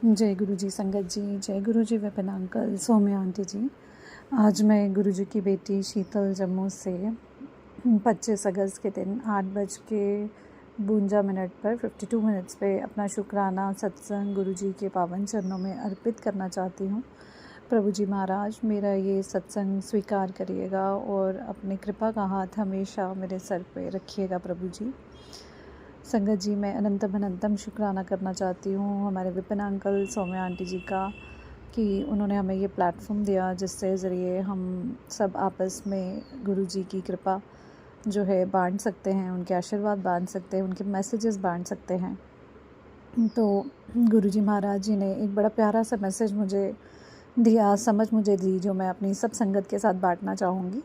जय गुरु जी संगत जी, जय गुरु जी विपिन अंकल, सौम्या आंटी जी। आज मैं गुरु जी की बेटी शीतल जम्मू से 25 अगस्त के दिन 8:52 पर 52 मिनट्स पे अपना शुक्राना सत्संग गुरु जी के पावन चरणों में अर्पित करना चाहती हूँ। प्रभु जी महाराज, मेरा ये सत्संग स्वीकार करिएगा और अपनी कृपा का हाथ हमेशा मेरे सर पे रखिएगा प्रभु जी। संगत जी, मैं अनंतम अनंतम शुक्राना करना चाहती हूँ हमारे विपिन अंकल, सौम्या आंटी जी का, कि उन्होंने हमें ये प्लेटफॉर्म दिया जिससे ज़रिए हम सब आपस में गुरु जी की कृपा जो है बांट सकते हैं, उनके आशीर्वाद बांट सकते हैं, उनके मैसेजेस बांट सकते हैं। तो गुरु जी महाराज जी ने एक बड़ा प्यारा सा मैसेज मुझे दिया, समझ मुझे दी, जो मैं अपनी सब संगत के साथ बांटना चाहूँगी।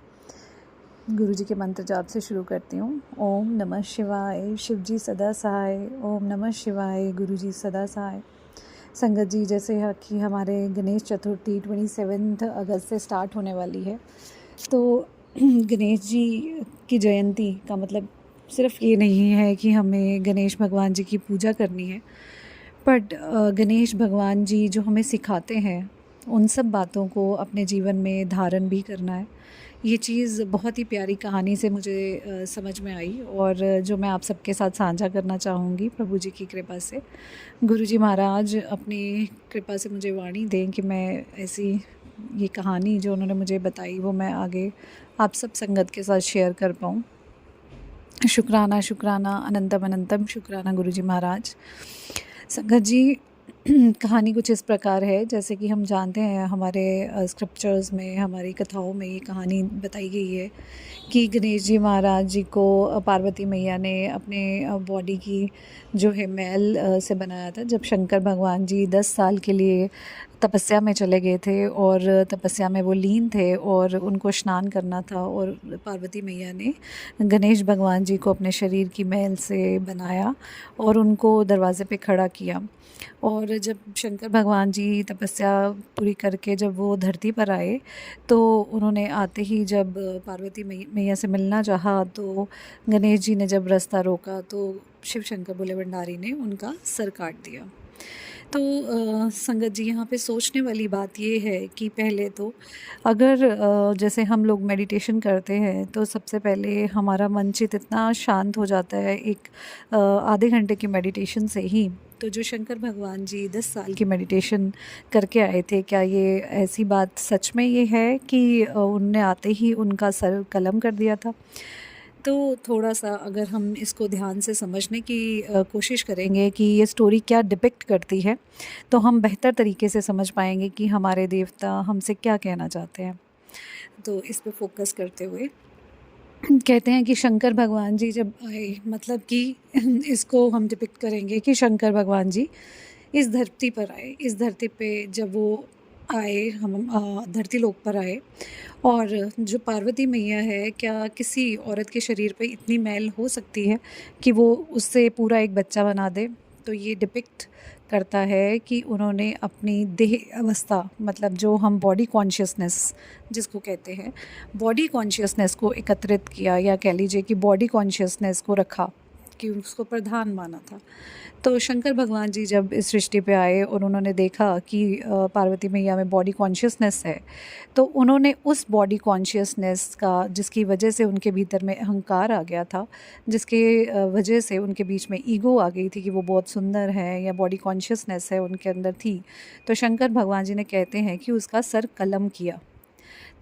गुरु जी के मंत्र जाप से शुरू करती हूँ। ओम नमः शिवाय, शिव जी सदा सहाय। ओम नमः शिवाय, गुरु जी सदा सहाय। संगत जी, जैसे कि हमारे गणेश चतुर्थी 27 अगस्त से स्टार्ट होने वाली है, तो गणेश जी की जयंती का मतलब सिर्फ ये नहीं है कि हमें गणेश भगवान जी की पूजा करनी है, बट गणेश भगवान जी जो हमें सिखाते हैं उन सब बातों को अपने जीवन में धारण भी करना है। ये चीज़ बहुत ही प्यारी कहानी से मुझे समझ में आई और जो मैं आप सबके साथ साझा करना चाहूँगी प्रभु जी की कृपा से। गुरु जी महाराज अपनी कृपा से मुझे वाणी दें कि मैं ऐसी ये कहानी जो उन्होंने मुझे बताई वो मैं आगे आप सब संगत के साथ शेयर कर पाऊँ। शुक्राना शुक्राना अनंतम अनंतम शुक्राना गुरु जी महाराज। संगत जी, कहानी कुछ इस प्रकार है, जैसे कि हम जानते हैं हमारे स्क्रिप्चर्स में, हमारी कथाओं में ये कहानी बताई गई है कि गणेश जी महाराज जी को पार्वती मैया ने अपने बॉडी की जो है मैल से बनाया था, जब शंकर भगवान जी 10 साल के लिए तपस्या में चले गए थे और तपस्या में वो लीन थे और उनको स्नान करना था, और पार्वती मैया ने गणेश भगवान जी को अपने शरीर की मैल से बनाया और उनको दरवाज़े पे खड़ा किया। और जब शंकर भगवान जी तपस्या पूरी करके जब वो धरती पर आए, तो उन्होंने आते ही जब पार्वती मैया से मिलना चाहा, तो गणेश जी ने जब रास्ता रोका तो शिव शंकर भोले भंडारी ने उनका सर काट दिया। तो संगत जी, यहाँ पे सोचने वाली बात ये है कि पहले तो अगर जैसे हम लोग मेडिटेशन करते हैं तो सबसे पहले हमारा मन चित इतना शांत हो जाता है एक आधे घंटे की मेडिटेशन से ही। तो जो शंकर भगवान जी 10 साल की मेडिटेशन करके आए थे, क्या ये ऐसी बात सच में ये है कि उनने आते ही उनका सर कलम कर दिया था? तो थोड़ा-सा अगर हम इसको ध्यान से समझने की कोशिश करेंगे कि ये स्टोरी क्या डिपिक्ट करती है, तो हम बेहतर तरीके से समझ पाएँगे कि हमारे देवता हमसे क्या कहना चाहते हैं। तो इस पे फ़ोकस करते हुए कहते हैं कि शंकर भगवान जी जब आए, मतलब कि इसको हम डिपिक्ट करेंगे कि शंकर भगवान जी इस धरती पर आए। इस धरती पे जब वो आए, हम धरती लोक पर आए, और जो पार्वती मैया है, क्या किसी औरत के शरीर पे इतनी मैल हो सकती है कि वो उससे पूरा एक बच्चा बना दे? तो ये डिपिक्ट करता है कि उन्होंने अपनी देह अवस्था, मतलब जो हम बॉडी कॉन्शियसनेस जिसको कहते हैं, बॉडी कॉन्शियसनेस को एकत्रित किया, या कह लीजिए कि बॉडी कॉन्शियसनेस को रखा, कि उसको प्रधान माना था। तो शंकर भगवान जी जब इस सृष्टि पे आए और उन्होंने देखा कि पार्वती मैया में बॉडी कॉन्शियसनेस है, तो उन्होंने उस बॉडी कॉन्शियसनेस का, जिसकी वजह से उनके भीतर में अहंकार आ गया था, जिसके वजह से उनके बीच में ईगो आ गई थी कि वो बहुत सुंदर है, या बॉडी कॉन्शियसनेस है उनके अंदर थी, तो शंकर भगवान जी ने कहते हैं कि उसका सर कलम किया।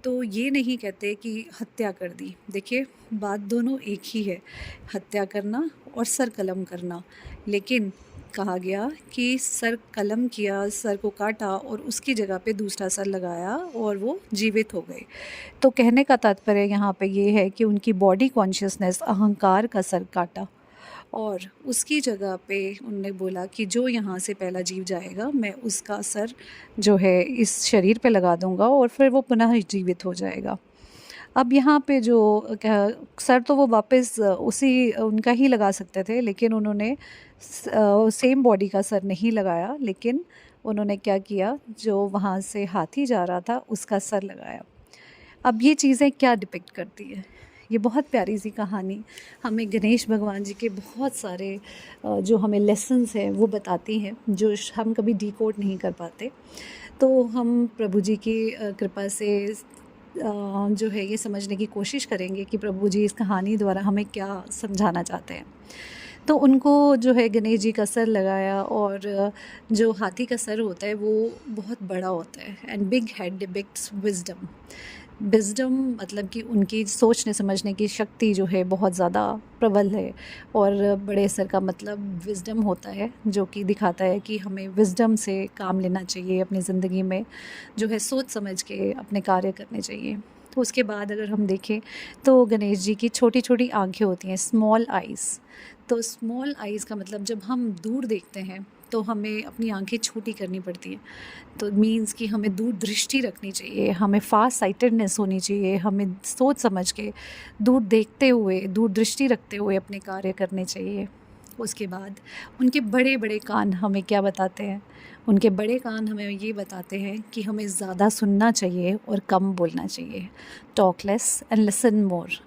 तो ये नहीं कहते कि हत्या कर दी। देखिए, बात दोनों एक ही है, हत्या करना और सर कलम करना। लेकिन कहा गया कि सर कलम किया, सर को काटा और उसकी जगह पे दूसरा सर लगाया और वो जीवित हो गए। तो कहने का तात्पर्य यहाँ पे ये है कि उनकी बॉडी कॉन्शियसनेस, अहंकार का सर काटा, और उसकी जगह पे उनने बोला कि जो यहाँ से पहला जीव जाएगा, मैं उसका सर जो है इस शरीर पे लगा दूँगा और फिर वो पुनः जीवित हो जाएगा। अब यहाँ पे जो क्या, सर तो वो वापस उसी उनका ही लगा सकते थे, लेकिन उन्होंने सेम बॉडी का सर नहीं लगाया, लेकिन उन्होंने क्या किया, जो वहाँ से हाथी जा रहा था उसका सर लगाया। अब ये चीज़ें क्या डिपिक्ट करती है? ये बहुत प्यारी सी कहानी हमें गणेश भगवान जी के बहुत सारे जो हमें लेसन्स हैं वो बताती हैं, जो हम कभी डिकोड नहीं कर पाते। तो हम प्रभु जी की कृपा से जो है ये समझने की कोशिश करेंगे कि प्रभु जी इस कहानी द्वारा हमें क्या समझाना चाहते हैं। तो उनको जो है गणेश जी का सर लगाया, और जो हाथी का सर होता है वो बहुत बड़ा होता है, and big head depicts wisdom. Wisdom मतलब कि उनकी सोचने समझने की शक्ति जो है बहुत ज़्यादा प्रबल है, और बड़े सर का मतलब विजडम होता है, जो कि दिखाता है कि हमें विजडम से काम लेना चाहिए अपनी ज़िंदगी में, जो है सोच समझ के अपने कार्य करने चाहिए। तो उसके बाद अगर हम देखें तो गणेश जी की छोटी छोटी आँखें होती हैं, स्मॉल आइज़। तो स्मॉल आइज़ का मतलब जब हम दूर देखते हैं तो हमें अपनी आंखें छोटी करनी पड़ती हैं। तो मीन्स कि हमें दूर दृष्टि रखनी चाहिए, हमें फास्ट साइटेडनेस होनी चाहिए, हमें सोच समझ के दूर देखते हुए, दूर दृष्टि रखते हुए अपने कार्य करने चाहिए। उसके बाद उनके बड़े बड़े कान हमें क्या बताते हैं? उनके बड़े कान हमें ये बताते हैं कि हमें ज़्यादा सुनना चाहिए और कम बोलना चाहिए। Talk less and listen more.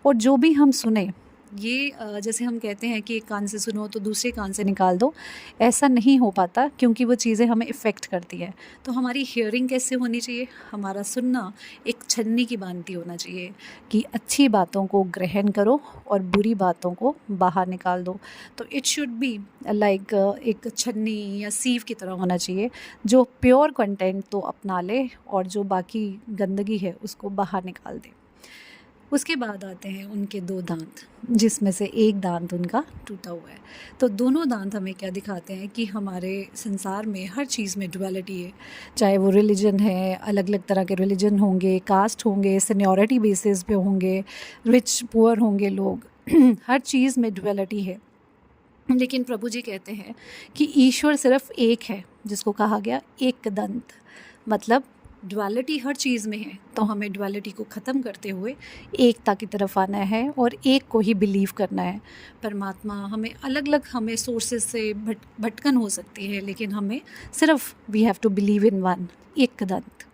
और जो भी हम सुने, ये जैसे हम कहते हैं कि एक कान से सुनो तो दूसरे कान से निकाल दो, ऐसा नहीं हो पाता, क्योंकि वो चीज़ें हमें इफ़ेक्ट करती हैं। तो हमारी हियरिंग कैसे होनी चाहिए? हमारा सुनना एक छन्नी की भांति होना चाहिए कि अच्छी बातों को ग्रहण करो और बुरी बातों को बाहर निकाल दो। तो इट शुड बी लाइक एक छन्नी या सीव की तरह होना चाहिए, जो प्योर कंटेंट तो अपना ले और जो बाकी गंदगी है उसको बाहर निकाल दे। उसके बाद आते हैं उनके 2 दांत, जिसमें से एक दांत उनका टूटा हुआ है। तो दोनों दांत हमें क्या दिखाते हैं कि हमारे संसार में हर चीज़ में डुअलिटी है, चाहे वो रिलीजन है, अलग अलग तरह के रिलीजन होंगे, कास्ट होंगे, सीनियरिटी बेसिस पे होंगे, रिच पुअर होंगे लोग हर चीज़ में डुअलिटी है। लेकिन प्रभु जी कहते हैं कि ईश्वर सिर्फ एक है, जिसको कहा गया एक दंत, मतलब डुअलिटी हर चीज़ में है। तो हमें डुअलिटी को ख़त्म करते हुए एकता की तरफ आना है और एक को ही बिलीव करना है। परमात्मा हमें अलग अलग, हमें सोर्सेज से भटकन हो सकती है, लेकिन हमें सिर्फ we have to believe in one, Ekdant.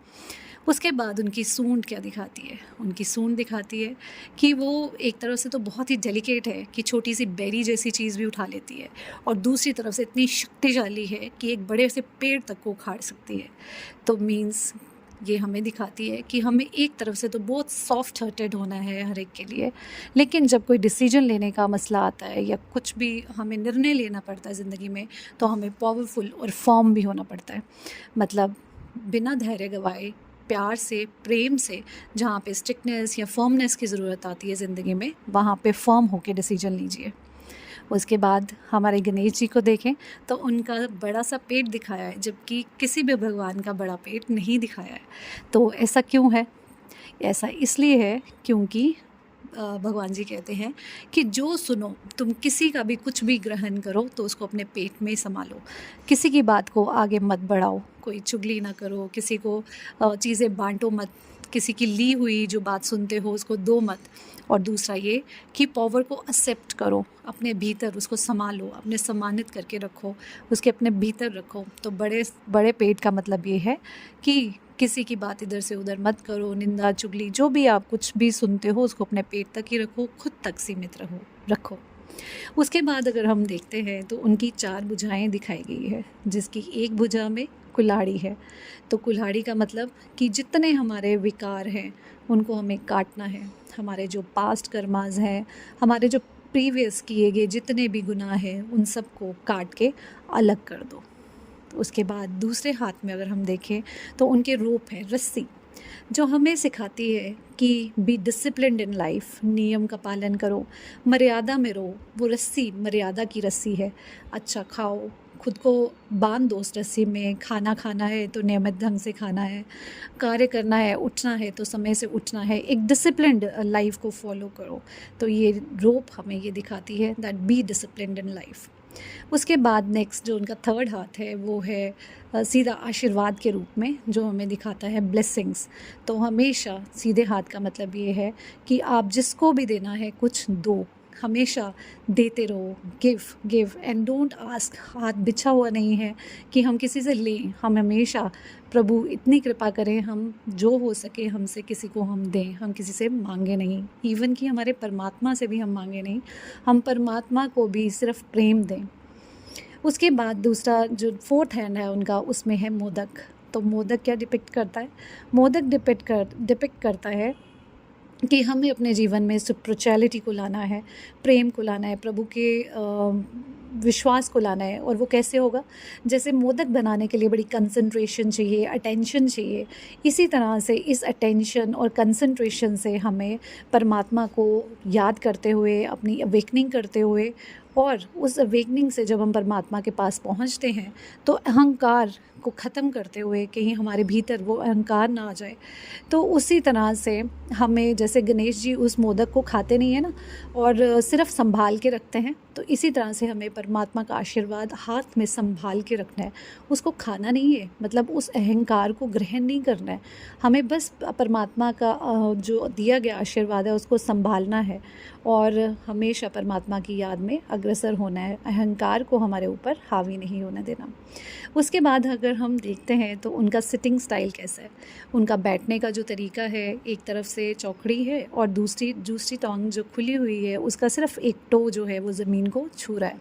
उसके बाद उनकी सूंड क्या दिखाती है? उनकी सूंड दिखाती है कि वो एक तरफ से तो बहुत ही डेलिकेट है कि छोटी सी बेरी जैसी चीज़ भी उठा लेती है, और दूसरी तरफ से इतनी शक्तिशाली है कि एक बड़े से पेड़ तक को उखाड़ सकती है। तो मीन्स ये हमें दिखाती है कि हमें एक तरफ से तो बहुत सॉफ्ट हार्टेड होना है हर एक के लिए, लेकिन जब कोई डिसीजन लेने का मसला आता है या कुछ भी हमें निर्णय लेना पड़ता है ज़िंदगी में, तो हमें पावरफुल और फर्म भी होना पड़ता है। मतलब बिना धैर्य गंवाए, प्यार से, प्रेम से, जहाँ पे स्ट्रिक्टनेस या फर्मनेस की ज़रूरत आती है ज़िंदगी में, वहाँ पे फर्म होकर डिसीजन लीजिए। उसके बाद हमारे गणेश जी को देखें तो उनका बड़ा सा पेट दिखाया है, जबकि किसी भी भगवान का बड़ा पेट नहीं दिखाया है। तो ऐसा क्यों है? ऐसा इसलिए है क्योंकि भगवान जी कहते हैं कि जो सुनो, तुम किसी का भी कुछ भी ग्रहण करो तो उसको अपने पेट में ही संभालो, किसी की बात को आगे मत बढ़ाओ, कोई चुगली ना करो, किसी को चीज़ें बांटो मत, किसी की ली हुई जो बात सुनते हो उसको दो मत। और दूसरा ये कि पावर को एक्सेप्ट करो, अपने भीतर उसको संभालो, अपने सम्मानित करके रखो, उसके अपने भीतर रखो। तो बड़े पेट का मतलब ये है कि किसी की बात इधर से उधर मत करो, निंदा चुगली जो भी आप कुछ भी सुनते हो उसको अपने पेट तक ही रखो, खुद तक सीमित रखो। उसके बाद अगर हम देखते हैं तो उनकी 4 भुजाएं दिखाई गई है, जिसकी एक भुजा में कुल्हाड़ी है। तो कुल्हाड़ी का मतलब कि जितने हमारे विकार हैं उनको हमें काटना है, हमारे जो पास्ट कर्मास हैं, हमारे जो प्रीवियस किए गए जितने भी गुनाह हैं, उन सब को काट के अलग कर दो। उसके बाद दूसरे हाथ में अगर हम देखें तो उनके रोप है, रस्सी, जो हमें सिखाती है कि बी डिसिप्लिन्ड इन लाइफ, नियम का पालन करो, मर्यादा में रहो। वो रस्सी मर्यादा की रस्सी है। अच्छा खाओ, खुद को बांध दो उस रस्सी में, खाना खाना है तो नियमित ढंग से खाना है, कार्य करना है, उठना है तो समय से उठना है, एक डिसिप्लिन्ड लाइफ को फॉलो करो। तो ये रोप हमें ये दिखाती है that be disciplined in life. उसके बाद नेक्स्ट जो उनका थर्ड हाथ है वो है सीधा आशीर्वाद के रूप में, जो हमें दिखाता है ब्लेसिंग्स। तो हमेशा सीधे हाथ का मतलब ये है कि आप जिसको भी देना है कुछ दो, हमेशा देते रहो, give give and don't ask. हाथ बिछा हुआ नहीं है कि हम किसी से लें, हम हमेशा प्रभु इतनी कृपा करें, हम जो हो सके हमसे किसी को हम दें, हम किसी से मांगे नहीं, इवन कि हमारे परमात्मा से भी हम मांगे नहीं, हम परमात्मा को भी सिर्फ प्रेम दें। उसके बाद दूसरा जो फोर्थ हैंड है उनका, उसमें है मोदक। तो मोदक क्या डिपिक्ट करता है? मोदक डिपिक्ट करता है कि हमें अपने जीवन में स्पिरिचुअलिटी को लाना है, प्रेम को लाना है, प्रभु के विश्वास को लाना है। और वो कैसे होगा? जैसे मोदक बनाने के लिए बड़ी कंसंट्रेशन चाहिए, अटेंशन चाहिए, इसी तरह से इस अटेंशन और कंसंट्रेशन से हमें परमात्मा को याद करते हुए, अपनी अवेकनिंग करते हुए, और उस अवेकनिंग से जब हम परमात्मा के पास पहुंचते हैं तो अहंकार को ख़त्म करते हुए कहीं हमारे भीतर वो अहंकार ना आ जाए। तो उसी तरह से हमें, जैसे गणेश जी उस मोदक को खाते नहीं है ना, और सिर्फ संभाल के रखते हैं, तो इसी तरह से हमें परमात्मा का आशीर्वाद हाथ में संभाल के रखना है। उसको खाना नहीं है, मतलब उस अहंकार को ग्रहण नहीं करना है, हमें बस परमात्मा का जो दिया गया आशीर्वाद है उसको संभालना है और हमेशा परमात्मा की याद में अग्रसर होना है, अहंकार को हमारे ऊपर हावी नहीं होने देना। उसके बाद अगर हम देखते हैं तो उनका सिटिंग स्टाइल कैसा है, उनका बैठने का जो तरीका है, एक तरफ से चौकड़ी है और दूसरी टांग जो खुली हुई है उसका सिर्फ एक टो जो है वो ज़मीन को छू रहा है।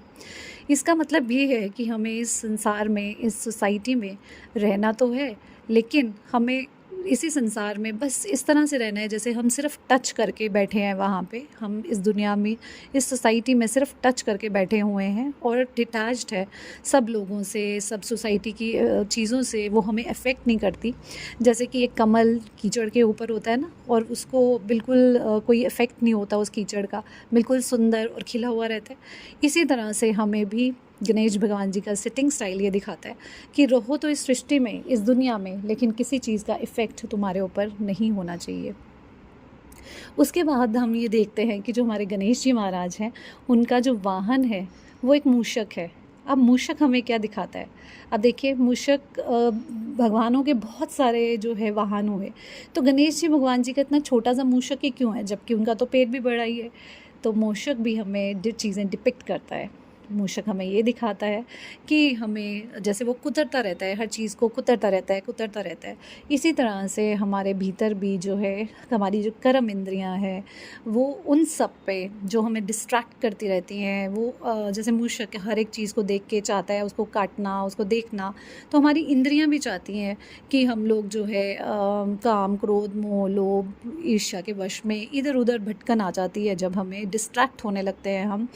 इसका मतलब ये है कि हमें इस संसार में, इस सोसाइटी में रहना तो है, लेकिन हमें इसी संसार में बस इस तरह से रहना है जैसे हम सिर्फ टच करके बैठे हैं वहाँ पे। हम इस दुनिया में, इस सोसाइटी में सिर्फ टच करके बैठे हुए हैं और डिटैच्ड है सब लोगों से, सब सोसाइटी की चीज़ों से, वो हमें अफेक्ट नहीं करती। जैसे कि एक कमल कीचड़ के ऊपर होता है ना, और उसको बिल्कुल कोई इफ़ेक्ट नहीं होता उस कीचड़ का, बिल्कुल सुंदर और खिला हुआ रहता है। इसी तरह से हमें भी गणेश भगवान जी का सिटिंग स्टाइल ये दिखाता है कि रहो तो इस सृष्टि में, इस दुनिया में, लेकिन किसी चीज़ का इफ़ेक्ट तुम्हारे ऊपर नहीं होना चाहिए। उसके बाद हम ये देखते हैं कि जो हमारे गणेश जी महाराज हैं, उनका जो वाहन है वो एक मूषक है। अब मूषक हमें क्या दिखाता है? अब देखिए, मूषक भगवानों के बहुत सारे जो है वाहन हुए, तो गणेश जी भगवान जी का इतना छोटा सा मूषक ही क्यों है, जबकि उनका तो पेट भी बड़ा ही है। तो मूषक भी हमें चीज़ें डिपिक्ट करता है। मूषक हमें ये दिखाता है कि हमें, जैसे वो कुतरता रहता है, हर चीज़ को कुतरता रहता है, इसी तरह से हमारे भीतर भी जो है, हमारी जो कर्म इंद्रियां हैं, वो उन सब पे जो हमें डिस्ट्रैक्ट करती रहती हैं, वो जैसे मूषक हर एक चीज़ को देख के चाहता है उसको काटना, उसको देखना, तो हमारी इंद्रियां भी चाहती हैं कि हम लोग जो है काम, क्रोध, मोह, लोभ, ईर्ष्या के वश में इधर उधर भटकन आ जाती है जब हमें डिस्ट्रैक्ट होने लगते हैं हम।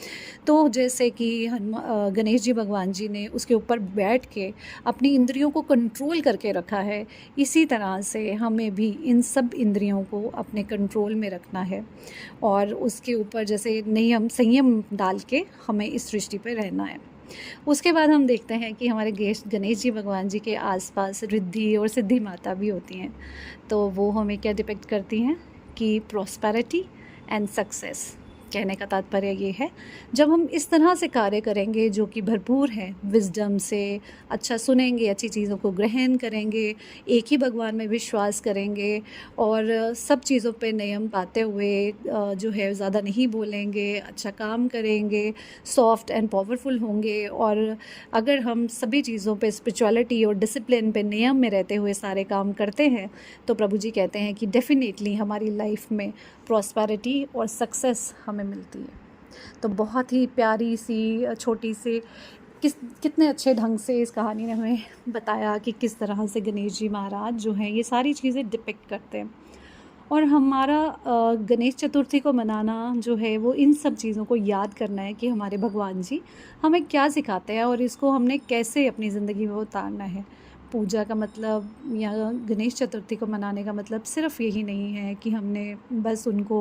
तो जैसे कि गणेश जी भगवान जी ने उसके ऊपर बैठ के अपनी इंद्रियों को कंट्रोल करके रखा है, इसी तरह से हमें भी इन सब इंद्रियों को अपने कंट्रोल में रखना है और उसके ऊपर जैसे नियम संयम डाल के हमें इस सृष्टि पर रहना है। उसके बाद हम देखते हैं कि हमारे गणेश जी भगवान जी के आसपास रिद्धि और सिद्धि माता भी होती हैं। तो वो हमें क्या डिपिक्ट करती हैं कि प्रॉस्पेरिटी एंड सक्सेस। कहने का तात्पर्य ये है, जब हम इस तरह से कार्य करेंगे जो कि भरपूर है विजडम से, अच्छा सुनेंगे, अच्छी चीज़ों को ग्रहण करेंगे, एक ही भगवान में विश्वास करेंगे और सब चीज़ों पे नियम पाते हुए जो है ज़्यादा नहीं बोलेंगे, अच्छा काम करेंगे, सॉफ्ट एंड पावरफुल होंगे, और अगर हम सभी चीज़ों पे स्पिरिचुअलिटी और डिसिप्लिन पे, नियम में रहते हुए सारे काम करते हैं, तो प्रभु जी कहते हैं कि डेफिनेटली हमारी लाइफ में प्रॉस्पेरिटी और सक्सेस हमें मिलती है। तो बहुत ही प्यारी सी छोटी सी कितने अच्छे ढंग से इस कहानी ने हमें बताया कि किस तरह से गणेश जी महाराज जो हैं ये सारी चीज़ें डिपिक्ट करते हैं। और हमारा गणेश चतुर्थी को मनाना जो है वो इन सब चीज़ों को याद करना है कि हमारे भगवान जी हमें क्या सिखाते हैं और इसको हमने कैसे अपनी ज़िंदगी में उतारना है। पूजा का मतलब या गणेश चतुर्थी को मनाने का मतलब सिर्फ यही नहीं है कि हमने बस उनको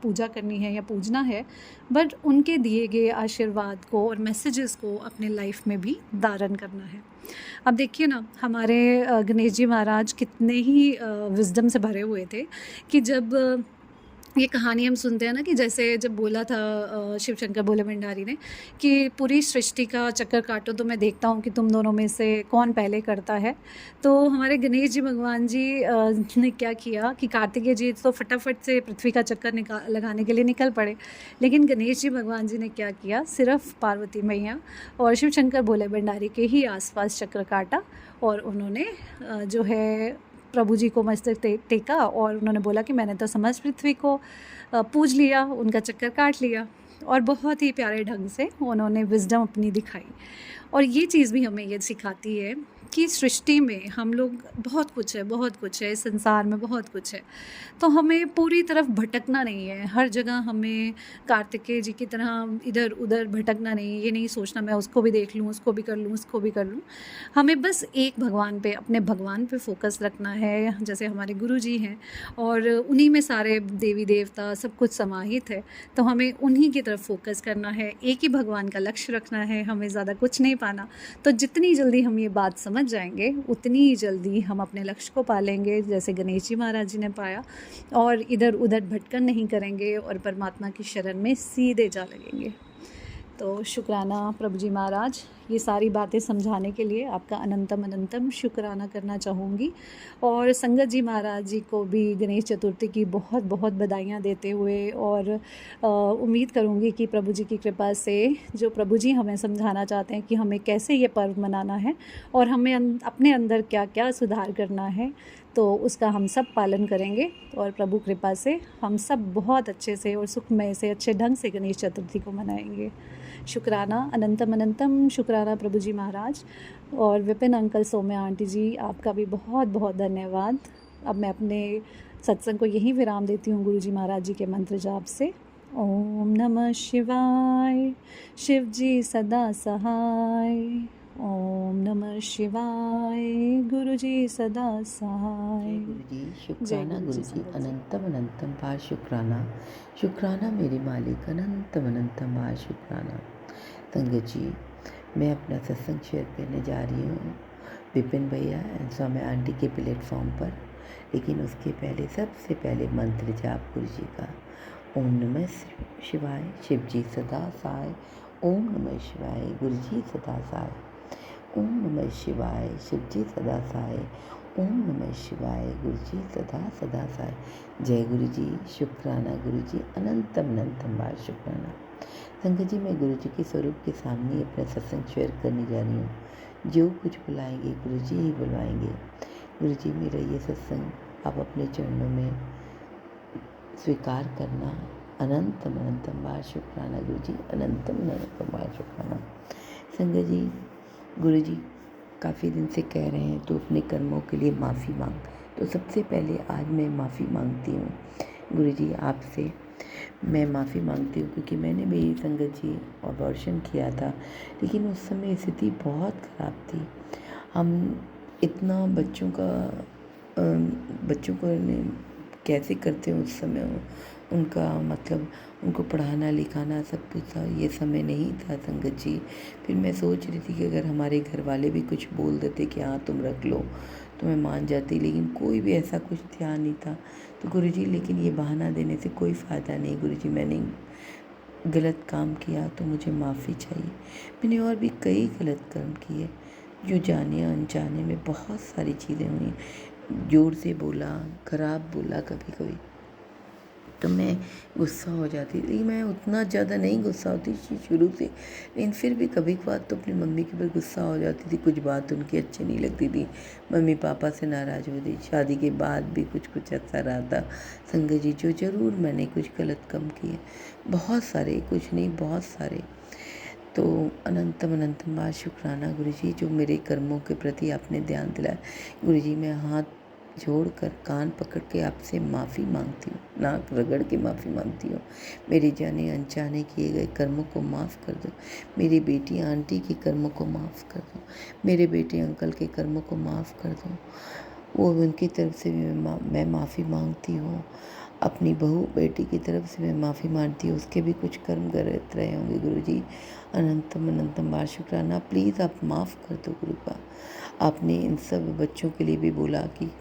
पूजा करनी है या पूजना है, बट उनके दिए गए आशीर्वाद को और मैसेजेस को अपने लाइफ में भी धारण करना है। अब देखिए ना, हमारे गणेश जी महाराज कितने ही विजडम से भरे हुए थे कि जब ये कहानी हम सुनते हैं ना कि जैसे जब बोला था शिव शंकर भोले भंडारी ने कि पूरी सृष्टि का चक्कर काटो तो मैं देखता हूँ कि तुम दोनों में से कौन पहले करता है। तो हमारे गणेश जी भगवान जी ने क्या किया कि कार्तिकेय जी तो फटाफट से पृथ्वी का चक्कर लगाने के लिए निकल पड़े, लेकिन गणेश जी भगवान जी ने क्या किया, सिर्फ पार्वती मैया और शिव शंकर भोले भंडारी के ही आसपास चक्र काटा और उन्होंने जो है प्रभु जी को मस्तक टेका और उन्होंने बोला कि मैंने तो समस्त पृथ्वी को पूज लिया, उनका चक्कर काट लिया। और बहुत ही प्यारे ढंग से उन्होंने विजडम अपनी दिखाई। और ये चीज़ भी हमें ये सिखाती है कि सृष्टि में हम लोग बहुत कुछ है, इस संसार में बहुत कुछ है, तो हमें पूरी तरफ भटकना नहीं है। हर जगह हमें कार्तिकेय जी की तरह इधर उधर भटकना नहीं है। ये नहीं सोचना मैं उसको भी देख लूँ, उसको भी कर लूँ, उसको भी कर लूँ। हमें बस एक भगवान पे, अपने भगवान पे फोकस रखना है। जैसे हमारे गुरु जी हैं और उन्हीं में सारे देवी देवता सब कुछ समाहित है, तो हमें उन्हीं की तरफ फोकस करना है। एक ही भगवान का लक्ष्य रखना है, हमें ज़्यादा कुछ नहीं पाना। तो जितनी जल्दी हम ये बात समझ जाएंगे उतनी ही जल्दी हम अपने लक्ष्य को पालेंगे, जैसे गणेश जी महाराज जी ने पाया, और इधर उधर भटकन नहीं करेंगे और परमात्मा की शरण में सीधे जा लगेंगे। तो शुक्राना प्रभु जी महाराज, ये सारी बातें समझाने के लिए आपका अनंतम अनंतम शुक्राना करना चाहूँगी। और संगत जी महाराज जी को भी गणेश चतुर्थी की बहुत बहुत बधाइयाँ देते हुए और उम्मीद करूँगी कि प्रभु जी की कृपा से जो प्रभु जी हमें समझाना चाहते हैं कि हमें कैसे ये पर्व मनाना है और हमें अपने अंदर क्या क्या सुधार करना है, तो उसका हम सब पालन करेंगे और प्रभु कृपा से हम सब बहुत अच्छे से और सुखमय से अच्छे ढंग से गणेश चतुर्थी को मनाएंगे। शुक्राना, अनंतम अनंतम शुक्राना प्रभु जी महाराज। और विपिन अंकल, सौम्या आंटी जी, आपका भी बहुत बहुत धन्यवाद। अब मैं अपने सत्संग को यहीं विराम देती हूँ गुरु जी महाराज जी के मंत्र जाप से। ओम नमः शिवाय, शिव जी सदा सहाय। ओम नमः शिवाय, गुरु जी सदा सहाय। गुरु जी शुक्राना, गुरु जी अनंतम अनंतम बार शुक्राना। शुक्राना मेरे मालिक, अनंतम अनंतम बार शुक्राना। संगत जी, मैं अपना सत्संग शेयर करने जा रही हूँ विपिन भैया एंड सौम्या आंटी के प्लेटफॉर्म पर, लेकिन उसके पहले सबसे पहले मंत्र जाप गुरु जी का। ओम नमः शिवाय, शिव जी सदा सहाय। ओम नमः शिवाय, गुरु जी सदा सहाय। ओम नमः शिवाय, शिव जी सदा सहाय। ओम नमः शिवाय, गुरु जी सदा सदा सहाय। जय गुरु जी, शुक्राना गुरु जी, अनंतम अनंतम बार शुक्राना। संगत जी, मैं गुरु जी के स्वरूप के सामने अपना सत्संग शेयर करने जा रही हूँ। जो कुछ बुलाएंगे गुरु जी ही बुलवाएंगे। गुरु जी, मेरा ये सत्संग आप अपने चरणों में स्वीकार करना। अनंतम अनंतम बार शुक्राना गुरु जी, अनंतम अनंतम बार शुक्राना। संगत जी, गुरु जी काफ़ी दिन से कह रहे हैं तो अपने कर्मों के लिए माफ़ी मांग। तो सबसे पहले आज मैं माफ़ी मांगती हूँ गुरु जी आपसे। मैं माफ़ी मांगती हूँ क्योंकि मैंने भी संगत जी अबॉर्शन किया था, लेकिन उस समय स्थिति बहुत ख़राब थी। हम इतना बच्चों को कैसे करते हैं उस समय, उनका मतलब उनको पढ़ाना लिखाना सब कुछ था, ये समय नहीं था संगत जी। फिर मैं सोच रही थी कि अगर हमारे घर वाले भी कुछ बोल देते कि हाँ तुम रख लो, तो मैं मान जाती, लेकिन कोई भी ऐसा कुछ ध्यान नहीं था। तो गुरु जी, लेकिन ये बहाना देने से कोई फ़ायदा नहीं गुरु जी। मैंने गलत काम किया तो मुझे माफ़ी चाहिए। मैंने और भी कई गलत कर्म किए जो जाने अनजाने में बहुत सारी चीज़ें हुई। ज़ोर से बोला, ख़राब बोला कभी कभी, तो मैं गुस्सा हो जाती थी। मैं उतना ज़्यादा नहीं गुस्सा होती थी शुरू से, लेकिन फिर भी कभी कभार तो अपनी मम्मी के ऊपर गुस्सा हो जाती थी। कुछ बात उनकी अच्छी नहीं लगती थी, मम्मी पापा से नाराज़ होती थी। शादी के बाद भी कुछ ऐसा रहा था संगत जी, जो ज़रूर मैंने कुछ गलत काम किए, बहुत सारे, कुछ नहीं बहुत सारे। तो अनंतम अनंतम बार शुक्राना गुरु जी, जो मेरे कर्मों के प्रति आपने ध्यान दिलाया। गुरु जी, मैं हाथ जोड़कर कान पकड़ के आपसे माफ़ी मांगती हूँ, नाक रगड़ के माफ़ी मांगती हूँ। मेरे जाने अनजाने किए गए कर्मों को माफ़ कर दो। मेरी बेटी आंटी के कर्मों को माफ़ कर दो। मेरे बेटे अंकल के कर्मों को माफ़ कर दो। वो उनकी तरफ से भी मैं माफ़ी मांगती हूँ। अपनी बहू बेटी की तरफ से मैं माफ़ी मांगती हूँ, उसके भी कुछ कर्म गलत रहे होंगे गुरु जी। अनंतम अनंतम बार शुक्राना। प्लीज़ आप माफ़ कर दो गुरु का। आपने इन सब बच्चों के लिए भी बोला कि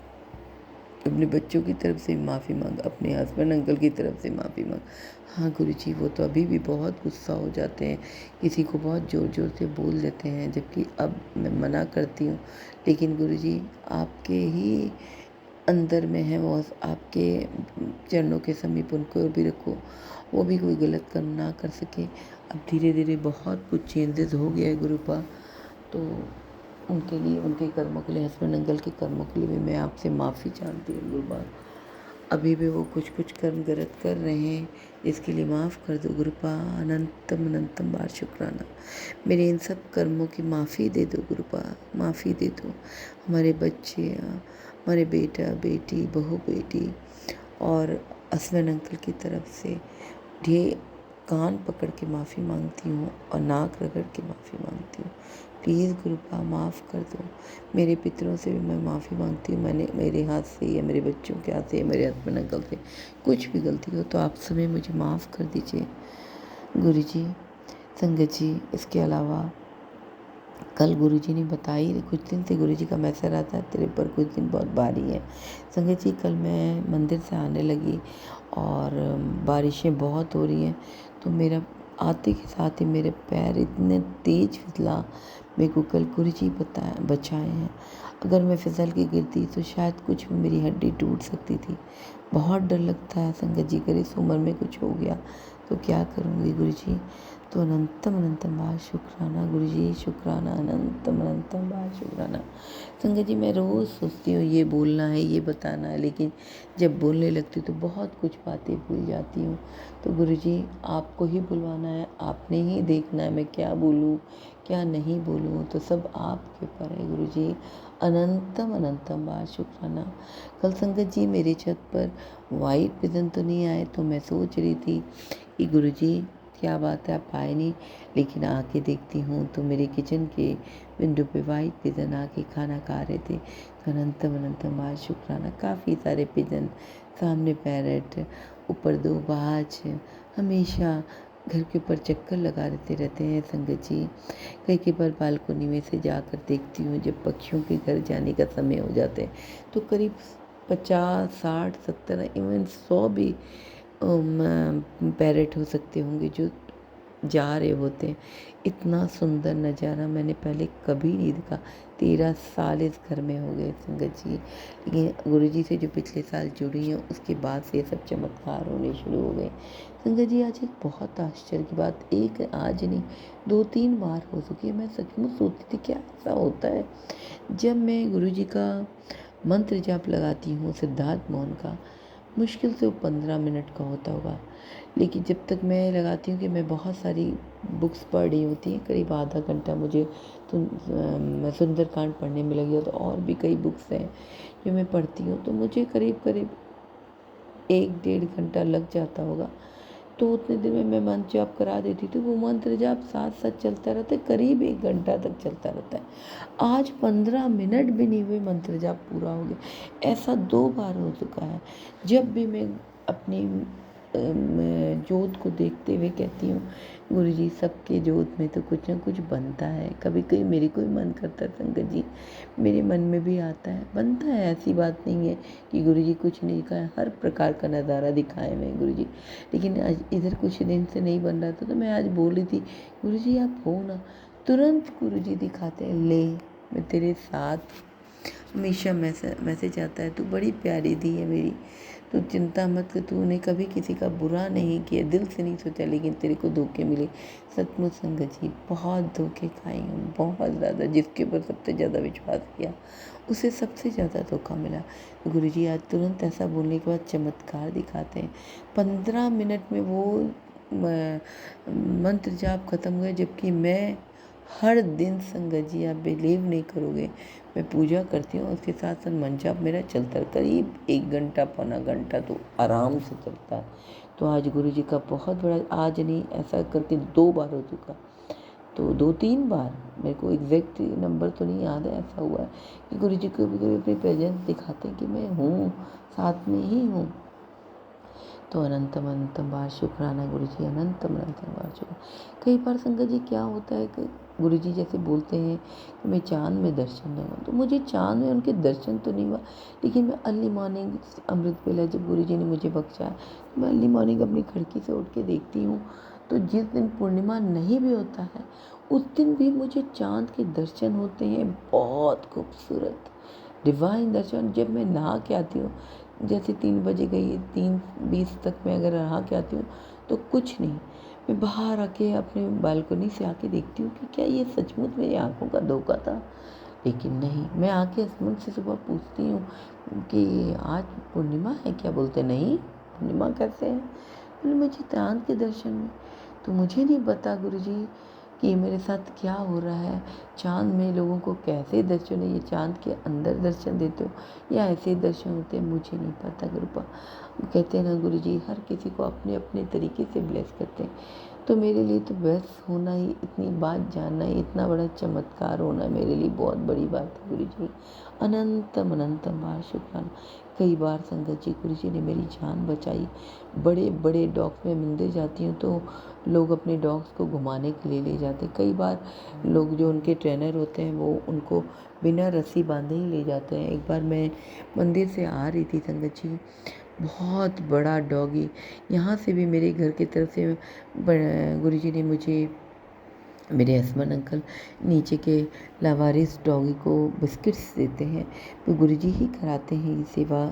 अपने बच्चों की तरफ से माफ़ी मांग, अपने हस्बैंड अंकल की तरफ से माफ़ी मांग। हाँ गुरुजी, वो तो अभी भी बहुत गुस्सा हो जाते हैं, किसी को बहुत ज़ोर ज़ोर से बोल देते हैं, जबकि अब मैं मना करती हूँ। लेकिन गुरुजी, आपके ही अंदर में है वो, आपके चरणों के समीप उनको भी रखो, वो भी कोई गलत काम ना कर सके। अब धीरे धीरे बहुत कुछ चेंजेस हो गया है गुरुपा, तो उनके लिए, उनके कर्मों के लिए, हस्बैंड अंकल के कर्मों के लिए भी मैं आपसे माफ़ी चाहती हूँ गुरुपा। अभी भी वो कुछ कुछ कर्म गलत कर रहे हैं, इसके लिए माफ़ कर दो गुरुपा। अनंतम अनंतम बार शुक्राना, मेरे इन सब कर्मों की माफ़ी दे दो गुरुपा, माफ़ी दे दो। हमारे बच्चे, हमारे बेटा बेटी, बहू बेटी और हस्बैंड अंकल की तरफ से ढेर कान पकड़ के माफ़ी मांगती हूँ और नाक रगड़ के माफ़ी मांगती हूँ। प्लीज़ गुरुपा माफ़ कर दो। मेरे पितरों से भी मैं माफ़ी मांगती हूँ, मैंने मेरे हाथ से या मेरे बच्चों के हाथ से या मेरे हस्बैंड अंकल से कुछ भी गलती हो तो आप सभी मुझे माफ़ कर दीजिए गुरुजी। संगत जी, इसके अलावा कल गुरुजी ने बताई, कुछ दिन से गुरुजी का मैसेज आता है, तेरे पर कुछ दिन बहुत भारी है। संगत जी, कल मैं मंदिर से आने लगी और बारिशें बहुत हो रही हैं, तो मेरा आते के साथ ही मेरे पैर इतने तेज फिसला, मेरे को कल गुरुजी बचाए हैं। अगर मैं फिसल के गिरती तो शायद कुछ भी मेरी हड्डी टूट सकती थी। बहुत डर लगता है संगत जी, अगर इस उम्र में कुछ हो गया तो क्या करूँगी गुरुजी। तो अनंतम अनंतम बार शुक्राना गुरुजी, शुक्राना, अनंतम अनंतम बार शुक्राना। संगत जी, मैं रोज़ सोचती हूँ ये बोलना है, ये बताना है, लेकिन जब बोलने लगती हूँ तो बहुत कुछ बातें भूल जाती हूँ। तो गुरुजी, आपको ही बुलवाना है, आपने ही देखना है मैं क्या बोलूँ क्या नहीं बोलूँ, तो सब आपके ऊपर है गुरुजी। अनंतम अनंतम बार शुक्राना। कल संगत जी मेरी छत पर वाइट पिजन तो नहीं आए, तो मैं सोच रही थी कि गुरुजी क्या बात है आप आए नहीं, लेकिन आके देखती हूँ तो मेरे किचन के विंडो पे वाइट पिजन आके खाना खा रहे थे। तो अनंतम अनंतम बार शुक्राना। काफ़ी सारे पिजन, सामने पैरट, ऊपर 2 बाज हमेशा घर के ऊपर चक्कर लगा रहते हैं संगत जी। कई बार बालकोनी में से जाकर देखती हूँ, जब पक्षियों के घर जाने का समय हो जाता है तो करीब 50, 60, 70, इवन 100 भी पैरेट हो सकते होंगे जो जा रहे होते हैं। इतना सुंदर नज़ारा मैंने पहले कभी नहीं देखा। 13 साल इस घर में हो गए संगत जी, लेकिन गुरुजी से जो पिछले साल जुड़ी हैं उसके बाद से ये सब चमत्कार होने शुरू हो गए संगत जी। आज एक बहुत आश्चर्य की बात, एक आज नहीं 2-3 बार हो चुकी है। मैं सचमुच सोचती थी क्या ऐसा होता है, जब मैं गुरुजी का मंत्र जाप लगाती हूँ सिद्धार्थ मौन का, मुश्किल से वो 15 मिनट का होता होगा, लेकिन जब तक मैं लगाती हूँ कि मैं बहुत सारी बुक्स पढ़ रही होती हैं, करीब आधा घंटा मुझे मैं सुंदरकांड पढ़ने में लगी हो, तो और भी कई बुक्स हैं जो मैं पढ़ती हूँ, तो मुझे करीब करीब 1-1.5 घंटा लग जाता होगा। तो उतने देर में मैं मंत्र जाप करा देती थी, वो मंत्र जाप साथ साथ चलता रहता है, करीब 1 घंटा तक चलता रहता है। आज 15 मिनट भी नहीं हुए मंत्र जाप पूरा हो गया। ऐसा 2 बार हो चुका है। जब भी मैं अपनी जोत को देखते हुए कहती हूँ गुरुजी, सबके जोत में तो कुछ ना कुछ बनता है। कभी कभी मेरे को भी मन करता है संगत जी, मेरे मन में भी आता है, बनता है, ऐसी बात नहीं है कि गुरुजी कुछ नहीं दिखाए, हर प्रकार का नज़ारा दिखाए हुए गुरुजी। लेकिन आज इधर कुछ दिन से नहीं बन रहा था, तो मैं आज बोल रही थी गुरुजी आप हो ना, तुरंत गुरुजी दिखाते हैं, ले मैं तेरे साथ। हमेशा मैसेज आता है, तू बड़ी प्यारी दी है मेरी, तू चिंता मत कर, तूने कभी किसी का बुरा नहीं किया, दिल से नहीं सोचा, लेकिन तेरे को धोखे मिले। सचमुच संगत जी, बहुत धोखे खाई हूँ, बहुत ज़्यादा। जिसके ऊपर सबसे ज़्यादा विश्वास किया उसे सबसे ज़्यादा धोखा मिला। गुरुजी आज तुरंत ऐसा बोलने के बाद चमत्कार दिखाते हैं। 15 मिनट में वो मंत्र जाप खत्म हुए, जबकि मैं हर दिन संगत जी, आप बिलीव नहीं करोगे, मैं पूजा करती हूँ, उसके साथ साथ मन जाप मेरा चलता है, करीब 1 घंटा पौना घंटा तो आराम से चलता है। तो आज गुरुजी का बहुत बड़ा, आज नहीं ऐसा करके 2 बार हो चुका, तो 2-3 बार, मेरे को एग्जैक्ट नंबर तो नहीं याद है, ऐसा हुआ है कि गुरुजी को भी अपनी प्रेजेंस दिखाते हैं कि मैं हूँ, साथ में ही हूँ। तो अनंतम अनंतम बार शुक्राना गुरुजी, अनंतम अनंतम बार शुक्राना। कई बार संगत जी क्या होता है कि गुरुजी जैसे बोलते हैं कि मैं चाँद में दर्शन दूँगा, तो मुझे चाँद में उनके दर्शन तो नहीं हुआ, लेकिन मैं अर्ली मॉर्निंग अमृत वेला जब गुरुजी ने मुझे बख्शा है, मैं अर्ली मॉर्निंग अपनी खिड़की से उठ के देखती हूँ, तो जिस दिन पूर्णिमा नहीं भी होता है उस दिन भी मुझे चाँद के दर्शन होते हैं, बहुत खूबसूरत डिवाइन दर्शन। जब मैं नहा के आती हूँ, जैसे 3 बजे गई, 3:20 तक मैं अगर नहा के आती हूँ तो कुछ नहीं, मैं बाहर आके अपने बालकनी से आके देखती हूँ कि क्या ये सचमुच मेरी आँखों का धोखा था। लेकिन नहीं, मैं आके हस्बैंड से सुबह पूछती हूँ कि आज पूर्णिमा है क्या? बोलते नहीं, पूर्णिमा कैसे है? बोले मुझे चाँद के दर्शन हुए। तो मुझे नहीं पता गुरुजी कि मेरे साथ क्या हो रहा है, चाँद में लोगों को कैसे दर्शन है, ये चाँद के अंदर दर्शन देते हो या ऐसे दर्शन होते हैं, मुझे नहीं पता गुरुपा। कहते हैं ना गुरुजी, हर किसी को अपने अपने तरीके से ब्लेस करते हैं, तो मेरे लिए तो ब्लेस होना ही, इतनी बात जानना ही, इतना बड़ा चमत्कार होना मेरे लिए बहुत बड़ी बात है गुरुजी। अनंतम अनंतम बार शुक्राना। कई बार संगत जी गुरुजी ने मेरी जान बचाई। बड़े बड़े डॉग्स में मंदिर जाती हूँ तो लोग अपने डॉग्स को घुमाने के लिए ले जाते। कई बार लोग जो उनके ट्रेनर होते हैं वो उनको बिना रस्सी बांधे ही ले जाते हैं। एक बार मैं मंदिर से आ रही थी संगत जी, बहुत बड़ा डॉगी, यहाँ से भी मेरे घर की तरफ से गुरुजी ने मुझे, मेरे हस्बैंड अंकल नीचे के लावारिस डॉगी को बिस्किट्स देते हैं, तो गुरुजी ही कराते हैं ये सेवा।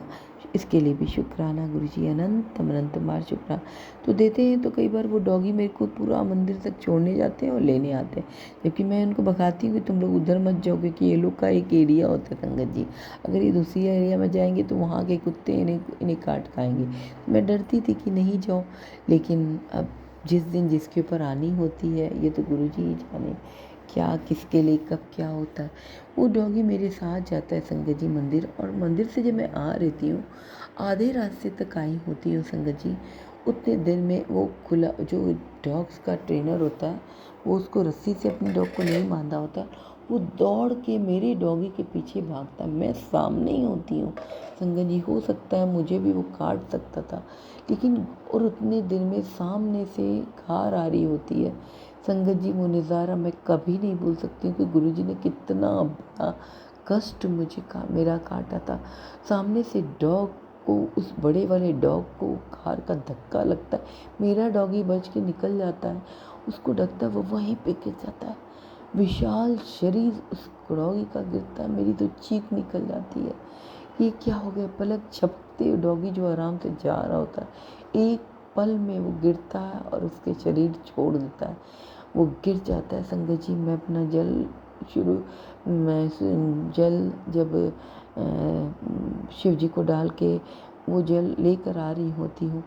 इसके लिए भी शुक्राना गुरुजी, अनंत बार शुक्राना। तो देते हैं तो कई बार वो डॉगी मेरे को पूरा मंदिर तक छोड़ने जाते हैं और लेने आते हैं, जबकि मैं उनको भगाती हूँ कि तुम लोग उधर मत जाओ, क्योंकि ये लोग का एक एरिया होता है संगत जी, अगर ये दूसरी एरिया में जाएंगे तो वहाँ के कुत्ते इन्हें काट खाएंगे। मैं डरती थी कि नहीं जाओ, लेकिन अब जिस दिन जिसके ऊपर आनी होती है, ये तो गुरुजी ही जाने क्या किसके लिए कब क्या होता है। वो डॉगी मेरे साथ जाता है संगत जी मंदिर, और मंदिर से जब मैं आ रहती हूँ, आधे रास्ते तक आई होती हूँ संगत जी, उतने देर में वो खुला, जो डॉग्स का ट्रेनर होता है वो उसको रस्सी से अपने डॉग को नहीं बांधा होता, वो दौड़ के मेरे डॉगी के पीछे भागता। मैं सामने ही होती हूँ संगत जी, हो सकता है मुझे भी वो काट सकता था, लेकिन और उतने दिन में सामने से कार आ रही होती है संगत जी। वो नज़ारा मैं कभी नहीं भूल सकती हूँ कि गुरुजी ने कितना बड़ा कष्ट मुझे मेरा काटा था। सामने से डॉग को, उस बड़े वाले डॉग को कार का धक्का लगता है, मेरा डॉगी बच के निकल जाता है, उसको लगता है वो वहीं पे गिर जाता है, विशाल शरीर उस डॉगी का गिरता है, मेरी तो चीख निकल जाती है, ये क्या हो गया। पलक झपकते डॉगी जो आराम से जा रहा होता है, एक पल में वो गिरता है और उसके शरीर छोड़ देता है, वो गिर जाता है संगत जी। मैं अपना जल जब शिव जी को डाल के वो जल लेकर आ रही होती हूँ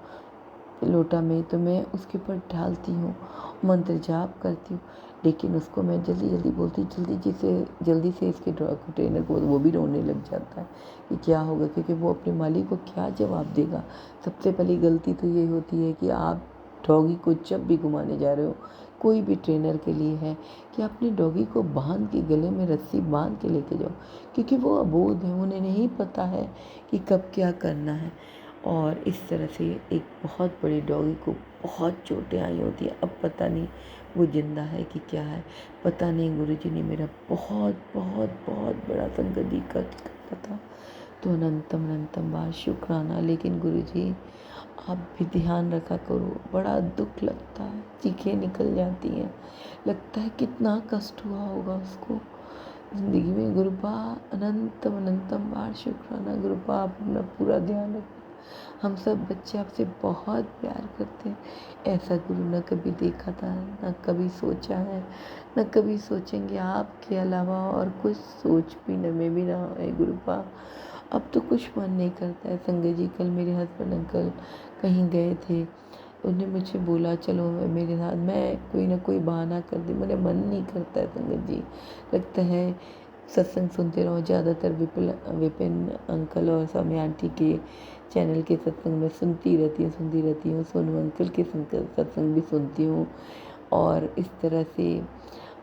लोटा में, तो मैं उसके ऊपर डालती हूँ, मंत्र जाप करती हूँ, लेकिन उसको मैं जल्दी बोलती, जल्दी से इसके ट्रेनर को, वो भी रोने लग जाता है कि क्या होगा, क्योंकि वो अपने मालिक को क्या जवाब देगा। सबसे पहली गलती तो ये होती है कि आप डॉगी को जब भी घुमाने जा रहे हो, कोई भी ट्रेनर के लिए है कि अपने डॉगी को बांध के, गले में रस्सी बांध के लेके जाओ, क्योंकि वो अबोध है, उन्हें नहीं पता है कि कब क्या करना है। और इस तरह से एक बहुत बड़ी डॉगी को बहुत चोटें आई होती है, अब पता नहीं वो जिंदा है कि क्या है, पता नहीं। गुरुजी ने मेरा बहुत बहुत बहुत बड़ा संगत जी कष्ट करा था, तो अनंतम बार शुक्राना। लेकिन गुरुजी आप भी ध्यान रखा करो, बड़ा दुख लगता है, चीखें निकल जाती हैं, लगता है कितना कष्ट हुआ होगा उसको ज़िंदगी में। गुरुपा अनंतम बार शुक्राना। गुरुपा आप अपना पूरा ध्यान रखना, हम सब बच्चे आपसे बहुत प्यार करते हैं। ऐसा गुरु न कभी देखा था, न कभी सोचा है, न कभी सोचेंगे। आपके अलावा और कुछ सोच भी न में भी ना है गुरुपा। अब तो कुछ मन नहीं करता है संगत जी। कल मेरे हस्बैंड अंकल कहीं गए थे, उन्होंने मुझे बोला चलो मेरे साथ, मैं कोई ना कोई बहाना कर दी, मेरा मन नहीं करता है संगत जी। लगता है सत्संग सुनते रहो, ज़्यादातर विपिन अंकल और स्वामी आंटी के चैनल के सत्संग में सुनती रहती हूँ। सोनू अंकल के सत्संग भी सुनती हूँ, और इस तरह से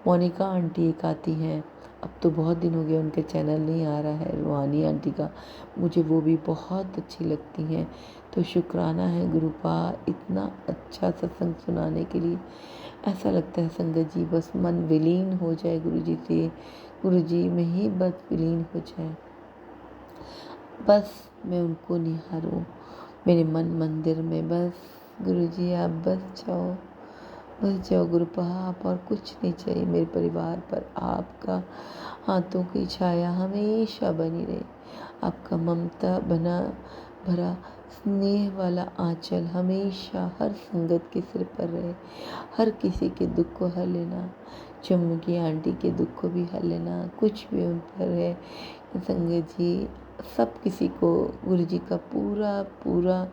मोनिका आंटी एक आती हैं, अब तो बहुत दिन हो गए उनके चैनल नहीं आ रहा है, रूहानी आंटी का, मुझे वो भी बहुत अच्छी लगती हैं। तो शुक्राना है गुरुपा इतना अच्छा सत्संग सुनाने के लिए। ऐसा लगता है संगत जी बस मन विलीन हो जाए गुरु जी से, गुरु जी में ही बस विलीन हो जाए, बस मैं उनको निहारूं मेरे मन मंदिर में। बस गुरु जी आप बस जाओ गुरुपा, आप और कुछ नहीं चाहिए मेरे परिवार पर। आपका हाथों की छाया हमेशा बनी रहे, आपका ममता बना भरा स्नेह वाला आंचल हमेशा हर संगत के सिर पर रहे। हर किसी के दुख को हर लेना, चम्मू की आंटी के दुख को भी हर लेना, कुछ भी उन पर है संगत जी, सब किसी को गुरु जी का पूरा पूरा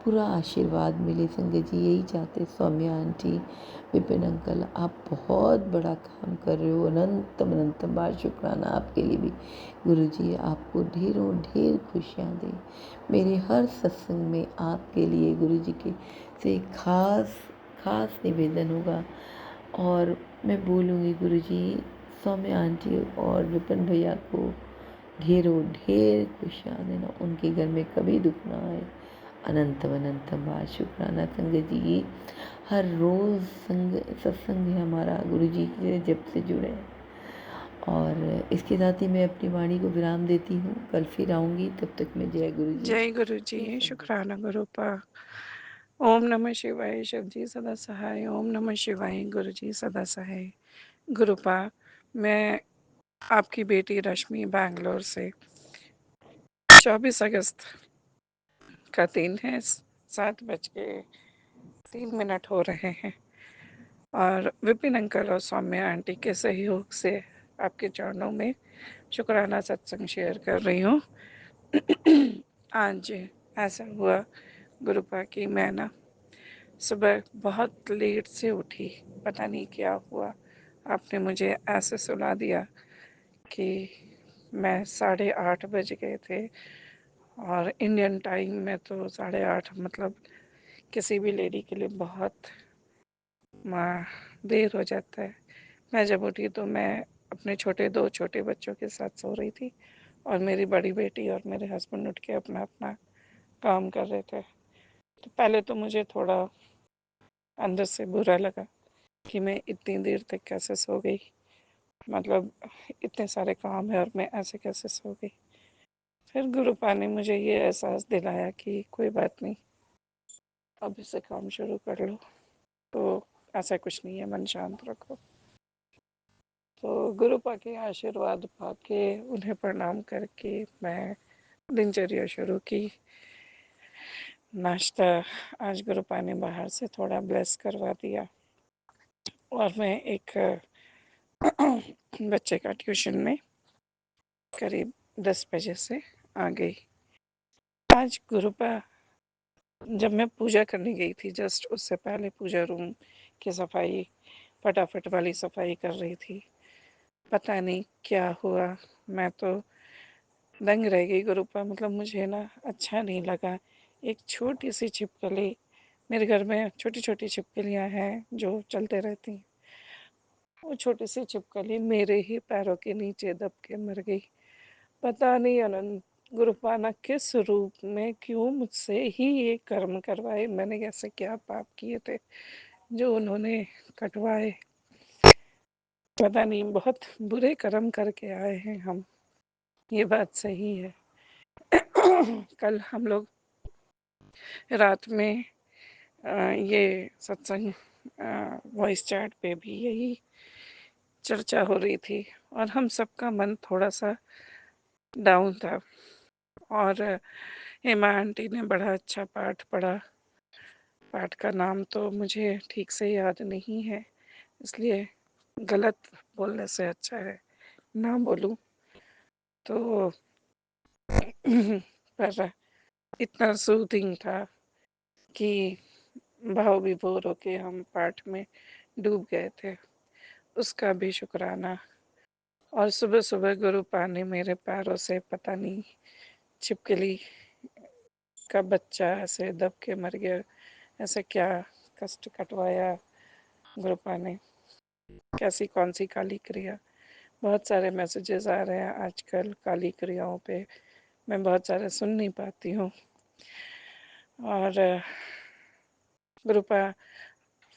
पूरा आशीर्वाद मिले। संगत जी यही चाहते। सौम्या आंटी, विपिन अंकल, आप बहुत बड़ा काम कर रहे हो, अनंतम अनंतम बार शुक्राना आपके लिए भी। गुरु जी आपको ढेरों ढेर खुशियाँ दें। मेरे हर सत्संग में आपके लिए गुरु जी के से खास खास निवेदन होगा, और मैं बोलूँगी गुरु जी सौम्या आंटी और विपिन भैया को ढेरों ढेर खुशियाँ देना, उनके घर में कभी दुख ना आए। अनंतम अनंतम बार शुक्राना संगत जी। हर रोज़ सत्संग है हमारा गुरु जी के जब से जुड़े हैं। और इसके साथ ही मैं अपनी वाणी को विराम देती हूँ। कल फिर आऊँगी, तब तक मैं जय गुरु जी। जय गुरु जी, जय संगत जी। शुक्राना गुरुपा। ओम नमः शिवाय, शिव जी सदा सहाय। ओम नमः शिवाय, गुरु जी सदा सहाय। गुरुपा, मैं आपकी बेटी रश्मि बैंगलोर से 24 अगस्त का दिन है, 7:03 हो रहे हैं, और विपिन अंकल और सौम्या आंटी के सहयोग से आपके चरणों में शुक्राना सत्संग शेयर कर रही हूँ। आज ऐसा हुआ गुरुपा कि मैं ना सुबह बहुत लेट से उठी, पता नहीं क्या हुआ। आपने मुझे ऐसे सुला दिया कि मैं 8:30 बज गए थे, और इंडियन टाइम में तो 8:30 मतलब किसी भी लेडी के लिए बहुत देर हो जाता है। मैं जब उठी तो मैं अपने दो छोटे बच्चों के साथ सो रही थी, और मेरी बड़ी बेटी और मेरे हस्बैंड उठ के अपना अपना काम कर रहे थे। तो पहले तो मुझे थोड़ा अंदर से बुरा लगा कि मैं इतनी देर तक कैसे सो गई, मतलब इतने सारे काम है और मैं ऐसे कैसे सो गई। फिर गुरुपा ने मुझे ये एहसास दिलाया कि कोई बात नहीं, अभी से काम शुरू कर लो, तो ऐसा कुछ नहीं है, मन शांत रखो। तो गुरुपा के आशीर्वाद पाके, उन्हें प्रणाम करके मैं दिनचर्या शुरू की। नाश्ता आज गुरुपा ने बाहर से थोड़ा ब्लेस करवा दिया, और मैं एक बच्चे का ट्यूशन में करीब 10 बजे से आ गई। आज गुरुपा, जब मैं पूजा करने गई थी, जस्ट उससे पहले पूजा रूम की सफाई, फटाफट वाली सफाई कर रही थी, पता नहीं क्या हुआ, मैं तो दंग रह गई गुरुपा। मतलब मुझे ना अच्छा नहीं लगा। एक छोटी सी छिपकली, मेरे घर में छोटी छोटी छिपकलियाँ हैं जो चलते रहती हैं, वो छोटी सी छिपकली मेरे ही पैरों के नीचे दब के मर गई। पता नहीं अनंत गुरुपाना किस रूप में क्यों मुझसे ही ये कर्म करवाए, मैंने ऐसे क्या पाप किए थे जो उन्होंने कटवाए। पता नहीं, बहुत बुरे कर्म करके आए हैं हम, ये बात सही है। कल हम लोग रात में ये सत्संग वॉइस चैट पे भी यही चर्चा हो रही थी, और हम सबका मन थोड़ा सा डाउन था। और हेमा आंटी ने बड़ा अच्छा पाठ पढ़ा। पाठ का नाम तो मुझे ठीक से याद नहीं है, इसलिए गलत बोलने से अच्छा है ना बोलूं। तो पर इतना सूदिंग था कि भाव विभोर होके हम पाठ में डूब गए थे, उसका भी शुक्राना। और सुबह सुबह गुरुपा ने मेरे पैरों से पता नहीं छिपकली का बच्चा ऐसे दब के मर गया, ऐसे क्या कष्ट कटवाया गुरुपा ने, कैसी कौन सी काली क्रिया। बहुत सारे मैसेजेस आ रहे हैं आजकल काली क्रियाओं पे, मैं बहुत सारे सुन नहीं पाती हूँ। और गुरुपा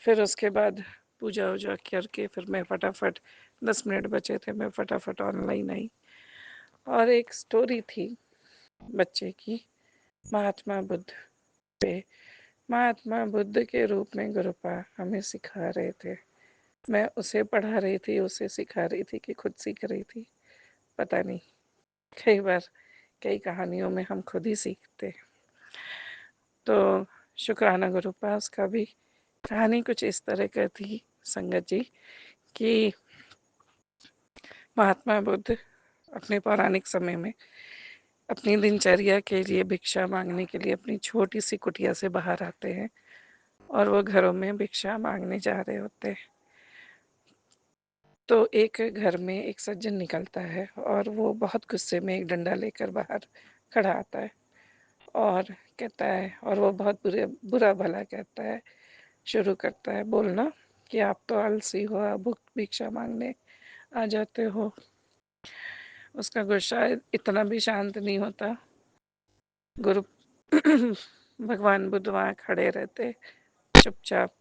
फिर उसके बाद पूजा वूजा करके फिर मैं फटाफट 10 मिनट बचे थे, मैं फटाफट ऑनलाइन आई। और एक स्टोरी थी बच्चे की, महात्मा बुद्ध पे। महात्मा बुद्ध के रूप में गुरुपा हमें सिखा रहे थे। मैं उसे पढ़ा रही थी, उसे सिखा रही थी कि खुद सीख रही थी, पता नहीं। कई बार कई कहानियों में हम खुद ही सीखते। तो शुक्राना गुरुपा, उसका भी कहानी कुछ इस तरह का थी संगत जी कि महात्मा बुद्ध अपने पौराणिक समय में अपनी दिनचर्या के लिए भिक्षा मांगने के लिए अपनी छोटी सी कुटिया से बाहर आते हैं और वो घरों में भिक्षा मांगने जा रहे होते हैं। तो एक घर में एक सज्जन निकलता है और वो बहुत गुस्से में एक डंडा लेकर बाहर खड़ा आता है और कहता है, और वो बहुत बुरा भला कहता है, शुरू करता है बोलना कि आप तो आलसी हो, आप भिक्षा मांगने आ जाते हो। उसका गुस्सा इतना भी शांत नहीं होता। गुरु भगवान बुद्ध वहाँ खड़े रहते चुपचाप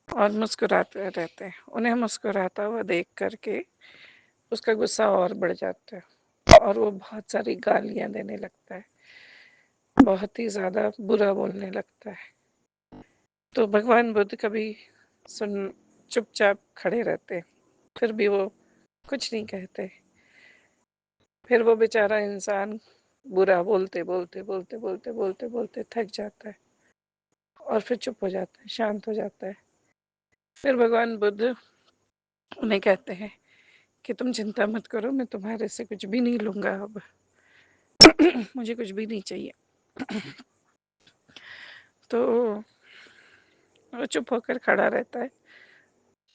और मुस्कुराते रहते हैं। उन्हें मुस्कुराता हुआ देख करके उसका गुस्सा और बढ़ जाता है और वो बहुत सारी गालियां देने लगता है, बहुत ही ज़्यादा बुरा बोलने लगता है। तो भगवान बुद्ध कभी सुन चुपचाप खड़े रहते, फिर भी वो कुछ नहीं कहते। फिर वो बेचारा इंसान बुरा बोलते बोलते बोलते बोलते बोलते बोलते थक जाता है और फिर चुप हो जाता है, शांत हो जाता है। फिर भगवान बुद्ध उन्हें कहते हैं कि तुम चिंता मत करो, मैं तुम्हारे से कुछ भी नहीं लूँगा अब। मुझे कुछ भी नहीं चाहिए। तो वो चुप होकर खड़ा रहता है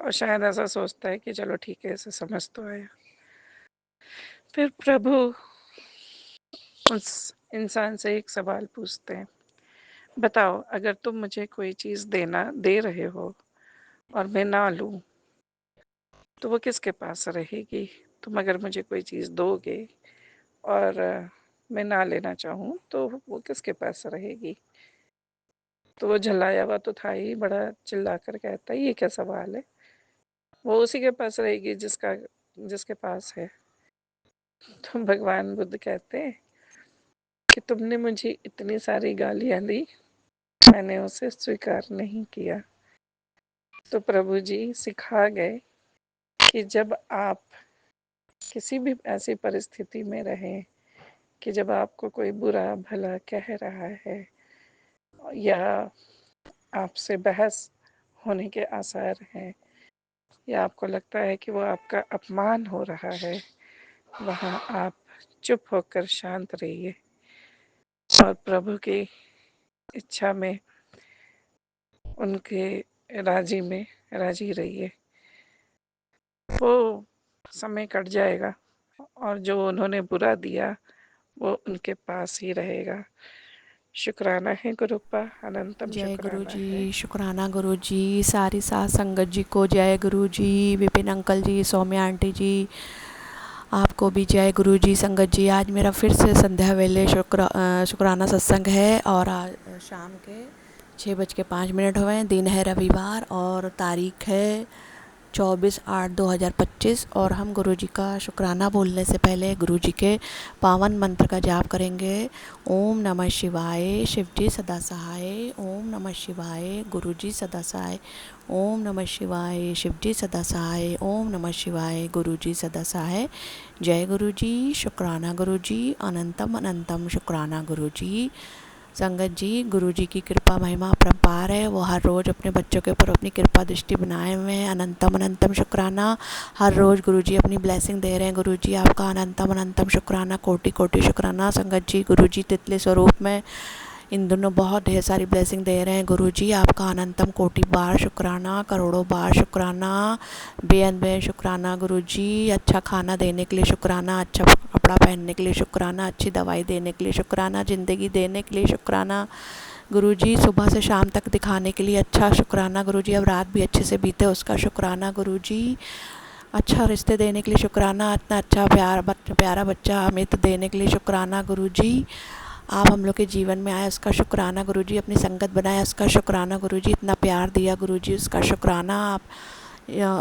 और शायद ऐसा सोचता है कि चलो ठीक है, इसे समझ तो आया। फिर प्रभु उस इंसान से एक सवाल पूछते हैं, बताओ अगर तुम मुझे कोई चीज़ दे रहे हो और मैं ना लूँ तो वो किसके पास रहेगी? तुम अगर मुझे कोई चीज़ दोगे और मैं ना लेना चाहूँ तो वो किसके पास रहेगी? तो वो झल्लाया हुआ तो था ही, बड़ा चिल्ला कर कहता है, ये क्या सवाल है? वो उसी के पास रहेगी जिसके पास है। तो भगवान बुद्ध कहते हैं कि तुमने मुझे इतनी सारी गालियाँ दी, मैंने उसे स्वीकार नहीं किया। तो प्रभु जी सिखा गए कि जब आप किसी भी ऐसी परिस्थिति में रहें कि जब आपको कोई बुरा भला कह रहा है या आपसे बहस होने के आसार हैं या आपको लगता है कि वो आपका अपमान हो रहा है, वहाँ आप चुप होकर शांत रहिए और प्रभु की इच्छा में, उनके राजी रहिए। वो समय कट जाएगा और जो उन्होंने बुरा दिया वो उनके पास ही रहेगा। शुक्राना है गुरुपा, अनंतम जय गुरु शुक्राना है। जी, शुक्राना गुरु जी, सारी साथ संगत जी को जय गुरु जी, विपिन अंकल जी, सौम्या आंटी जी, आपको भी जय गुरु जी। संगत जी, आज मेरा फिर से संध्या वेले शुक्राना सत्संग है और आज शाम के 6:05 हुए हैं। दिन है रविवार और तारीख है 24/8/2025 और हम गुरु जी का शुक्राना बोलने से पहले गुरु जी के पावन मंत्र का जाप करेंगे। ओम नमः शिवाय, शिव जी सदा सहाय। ओम नमः शिवाय, गुरु जी सदा सहाय। ओम नमः शिवाय, शिव जी सदा सहाय। ओम नमः शिवाय, गुरु जी सदा सहाय। जय गुरु जी, शुक्राना गुरु जी, अनंतम अनंतम शुक्राना गुरु जी। संगत जी, गुरु जी की कृपा महिमा अपरंपार है। वो हर रोज़ अपने बच्चों के ऊपर अपनी कृपा दृष्टि बनाए हुए हैं। अनंतम अनंतम शुक्राना। हर रोज़ गुरु जी अपनी ब्लेसिंग दे रहे हैं। गुरु जी आपका अनंतम अनंतम शुक्राना, कोटि कोटि शुक्राना। संगत जी, गुरु जी तितली स्वरूप में इन दोनों बहुत ढेर सारी ब्लेसिंग दे रहे हैं। गुरु जी आपका अनंतम कोटि बार शुक्राना, करोड़ों बार शुक्राना, बेअनबेन शुक्राना। गुरु जी अच्छा खाना देने के लिए शुक्राना, अच्छा कपड़ा पहनने के लिए शुक्राना, अच्छी दवाई देने के लिए शुक्राना, ज़िंदगी देने के लिए शुक्राना। गुरु जी सुबह से शाम तक दिखाने के लिए अच्छा शुक्राना। गुरु जी अब रात भी अच्छे से बीते उसका शुक्राना। गुरु जी अच्छा रिश्ते देने के लिए शुक्राना, इतना अच्छा प्यारा बच्चा अमित देने के लिए शुक्राना। गुरु जी आप हम लोग के जीवन में आए उसका शुक्राना गुरुजी, अपनी संगत बनाए उसका शुक्राना गुरुजी, इतना प्यार दिया गुरुजी उसका शुक्राना आप।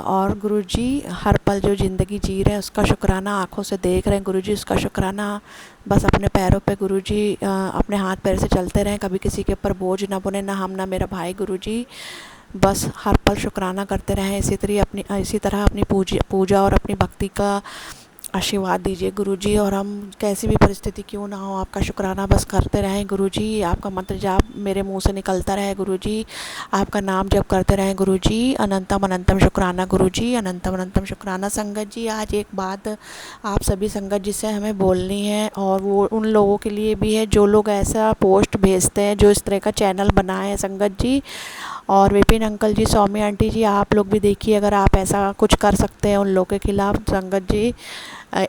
और गुरुजी हर पल जो ज़िंदगी जी रहे हैं उसका शुक्राना, आँखों से देख रहे हैं गुरुजी उसका शुक्राना। बस अपने पैरों पे गुरुजी अपने हाथ पैर से चलते रहें, कभी किसी के ऊपर बोझ ना बने, ना हम ना मेरा भाई गुरुजी। बस हर पल शुक्राना करते रहें। इसी तरह अपनी पूजा और अपनी भक्ति का आशीर्वाद दीजिए गुरुजी। और हम कैसी भी परिस्थिति क्यों ना हो, आपका शुक्राना बस करते रहें गुरुजी। आपका मंत्र जाप मेरे मुंह से निकलता रहे गुरुजी, आपका नाम जप करते रहें गुरुजी। अनंतम अनंतम शुक्राना गुरुजी, अनंतम अनंतम शुक्राना। संगत जी, आज एक बात आप सभी संगत जी से हमें बोलनी है, और वो उन लोगों के लिए भी है जो लोग ऐसा पोस्ट भेजते हैं, जो इस तरह का चैनल बनाए हैं संगत जी। और विपिन अंकल जी, सौम्या आंटी जी, आप लोग भी देखिए, अगर आप ऐसा कुछ कर सकते हैं उन लोगों के खिलाफ संगत जी।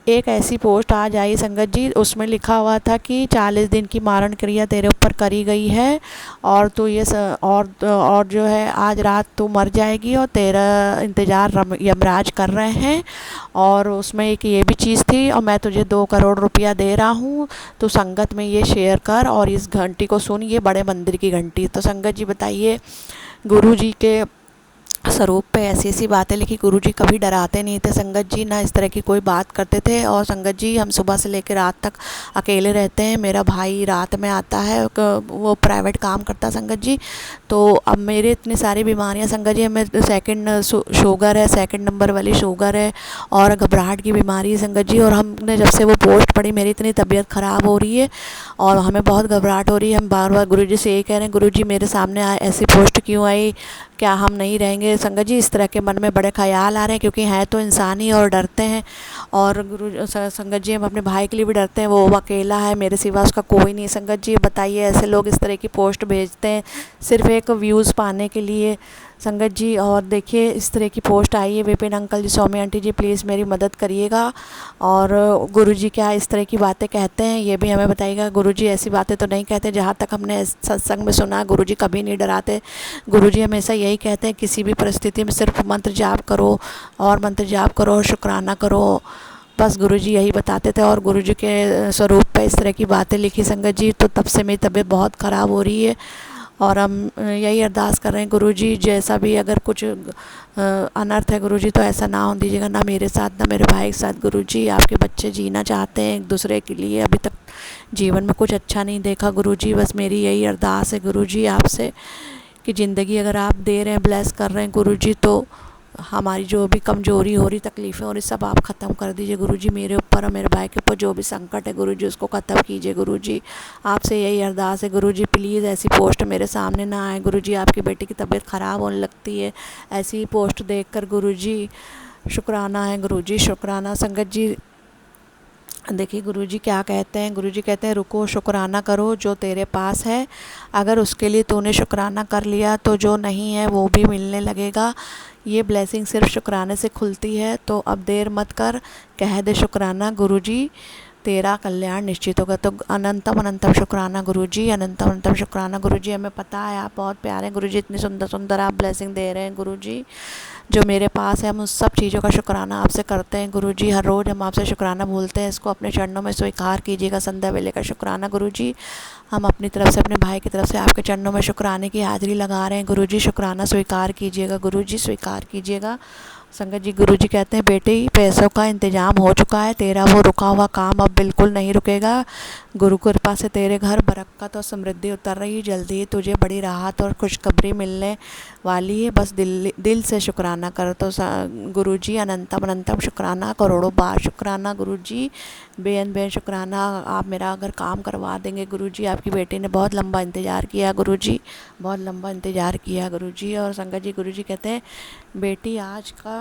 एक ऐसी पोस्ट आज आई संगत जी, उसमें लिखा हुआ था कि 40 दिन की मारण क्रिया तेरे ऊपर करी गई है, और तू और जो है आज रात तू मर जाएगी, और तेरा इंतज़ार यमराज कर रहे हैं। और उसमें एक ये भी चीज़ थी, और मैं तुझे 2 करोड़ रुपया दे रहा हूँ, तो संगत में ये शेयर कर और इस घंटी को सुन, ये बड़े मंदिर की घंटी। तो संगत जी बताइए, गुरु जी के स्वरूप पे ऐसी ऐसी बातें लिखी। गुरुजी कभी डराते नहीं थे संगत जी, ना इस तरह की कोई बात करते थे। और संगत जी, हम सुबह से लेकर रात तक अकेले रहते हैं। मेरा भाई रात में आता है, वो प्राइवेट काम करता है संगत जी। तो अब मेरे इतनी सारी बीमारियां संगत जी, हमें सेकंड शुगर है, सेकंड नंबर वाली शुगर है, और घबराहट की बीमारी है संगत जी। और हमने जब से वो पोस्ट पढ़ी, मेरी इतनी तबीयत ख़राब हो रही है और हमें बहुत घबराहट हो रही है। हम बार बार गुरुजी से यही कह रहे हैं, गुरुजी मेरे सामने ऐसी पोस्ट क्यों आई, क्या हम नहीं रहेंगे संगत जी। इस तरह के मन में बड़े ख्याल आ रहे हैं, क्योंकि हैं तो इंसान ही और डरते हैं। और संगत जी, हम अपने भाई के लिए भी डरते हैं, वो अकेला है, मेरे सिवा उसका कोई नहीं। संगत जी बताइए, ऐसे लोग इस तरह की पोस्ट भेजते हैं सिर्फ एक व्यूज़ पाने के लिए संगत जी। और देखिए, इस तरह की पोस्ट आई है। Vipin uncle ji, Saumya aunty ji, please मेरी मदद करिएगा। और गुरुजी क्या इस तरह की बातें कहते हैं, ये भी हमें बताइएगा। गुरुजी ऐसी बातें तो नहीं कहते, जहाँ तक हमने सत्संग में सुना, गुरुजी कभी नहीं डराते। गुरुजी हमेशा यही कहते हैं, किसी भी परिस्थिति में सिर्फ मंत्र जाप करो, और मंत्र जाप करो, शुक्राना करो, बस गुरुजी यही बताते थे। और गुरुजी के स्वरूप पे इस तरह की बातें लिखी संगत जी, तो तब से मेरी तबीयत बहुत ख़राब हो रही है। और हम यही अरदास कर रहे हैं, गुरुजी जैसा भी अगर कुछ अनर्थ है गुरुजी, तो ऐसा ना हो दीजिएगा, ना मेरे साथ ना मेरे भाई के साथ। गुरुजी, आपके बच्चे जीना चाहते हैं एक दूसरे के लिए, अभी तक जीवन में कुछ अच्छा नहीं देखा गुरुजी। बस मेरी यही अरदास है गुरुजी आपसे, कि ज़िंदगी अगर आप दे रहे हैं, ब्लेस कर रहे हैं गुरुजी, तो हमारी जो भी कमज़ोरी हो रही, तकलीफ़ें हो रही, सब आप ख़त्म कर दीजिए गुरुजी। मेरे ऊपर और मेरे भाई के ऊपर जो भी संकट है गुरुजी, उसको ख़त्म कीजिए गुरुजी। आपसे यही अरदास है गुरुजी, प्लीज़ ऐसी पोस्ट मेरे सामने ना आए गुरुजी। आपकी बेटी की तबीयत ख़राब होने लगती है ऐसी पोस्ट देखकर गुरुजी। शुक्राना है गुरुजी, शुक्राना। संगत जी देखिए गुरुजी क्या कहते हैं, गुरुजी कहते हैं, रुको, शुक्राना करो जो तेरे पास है। अगर उसके लिए तूने शुक्राना कर लिया, तो जो नहीं है वो भी मिलने लगेगा। ये ब्लेसिंग सिर्फ शुक्राने से खुलती है, तो अब देर मत कर, कह दे शुक्राना, गुरुजी तेरा कल्याण निश्चित होगा। तो अनंतम अनंतम शुक्राना गुरुजी, अनंतम अनंतम शुक्राना गुरुजी। हमें पता है आप बहुत प्यारे हैं गुरुजी, इतनी सुंदर सुंदर आप ब्लेसिंग दे रहे हैं गुरुजी। जो मेरे पास है, हम उस सब चीज़ों का शुक्राना आपसे करते हैं गुरुजी। हर रोज़ हम आपसे शुक्राना बोलते हैं, इसको अपने चरणों में स्वीकार कीजिएगा। संध्या वेले का शुक्राना गुरुजी, हम अपनी तरफ से, अपने भाई की तरफ से आपके चरणों में शुक्राने की हाज़िरी लगा रहे हैं गुरुजी। शुक्राना स्वीकार कीजिएगा गुरुजी, स्वीकार कीजिएगा। संगत जी, गुरुजी कहते हैं, बेटी पैसों का इंतज़ाम हो चुका है, तेरा वो रुका हुआ काम अब बिल्कुल नहीं रुकेगा। गुरु कृपा से तेरे घर बरकत और समृद्धि उतर रही है, जल्दी ही तुझे बड़ी राहत और खुशखबरी मिलने वाली है। बस दिल से शुक्राना कर। तो गुरुजी अनंतम अनंतम शुक्राना, करोड़ों बार शुक्राना गुरुजी, बेन शुक्राना। आप मेरा अगर काम करवा देंगे गुरुजी। आपकी बेटी ने बहुत लंबा इंतज़ार किया गुरुजी, बहुत लंबा इंतज़ार किया गुरुजी। और संगत जी, गुरुजी कहते हैं, बेटी आज का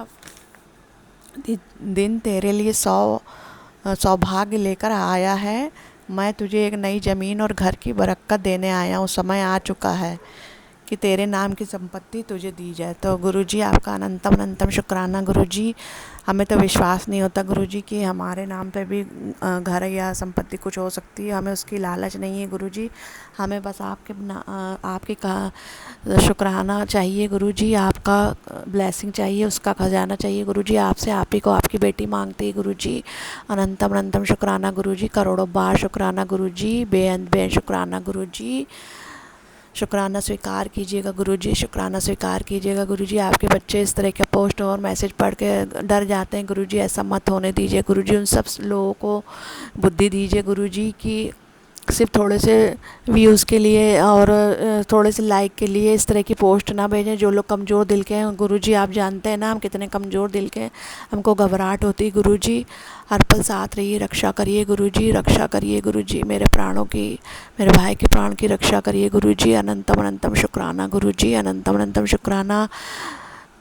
दिन तेरे लिए सौभाग्य लेकर आया है। मैं तुझे एक नई ज़मीन और घर की बरकत देने आया हूँ। समय आ चुका है कि तेरे नाम की संपत्ति तुझे दी जाए। तो गुरुजी आपका अनंतम अनंतम शुक्राना गुरुजी। हमें तो विश्वास नहीं होता गुरुजी कि हमारे नाम पे भी घर या संपत्ति कुछ हो सकती है। हमें उसकी लालच नहीं है गुरुजी। हमें बस आपके का शुक्राना चाहिए गुरुजी, आपका ब्लेसिंग चाहिए, उसका खजाना चाहिए गुरुजी। आपसे आप ही को आपकी बेटी मांगती है गुरुजी। अनंतम अनंतम शुक्राना गुरुजी, करोड़ों बार शुक्राना गुरुजी, बेअंत बेअंत शुक्राना गुरुजी। शुक्राना स्वीकार कीजिएगा गुरुजी, शुक्राना स्वीकार कीजिएगा गुरुजी। आपके बच्चे इस तरह के पोस्ट और मैसेज पढ़ के डर जाते हैं गुरुजी, ऐसा मत होने दीजिए गुरुजी। उन सब लोगों को बुद्धि दीजिए गुरुजी कि सिर्फ थोड़े से व्यूज़ के लिए और थोड़े से लाइक के लिए इस तरह की पोस्ट ना भेजें। जो लोग कमज़ोर दिल के हैं गुरुजी, आप जानते हैं ना हम कितने कमज़ोर दिल के हैं। हमको घबराहट होती है गुरुजी। हर पल साथ रहिए, रक्षा करिए गुरुजी, रक्षा करिए गुरुजी। मेरे प्राणों की, मेरे भाई के प्राण की रक्षा करिए गुरुजी। अनंतम अनंतम शुक्राना गुरुजी, अनंतम अनंतम शुक्राना।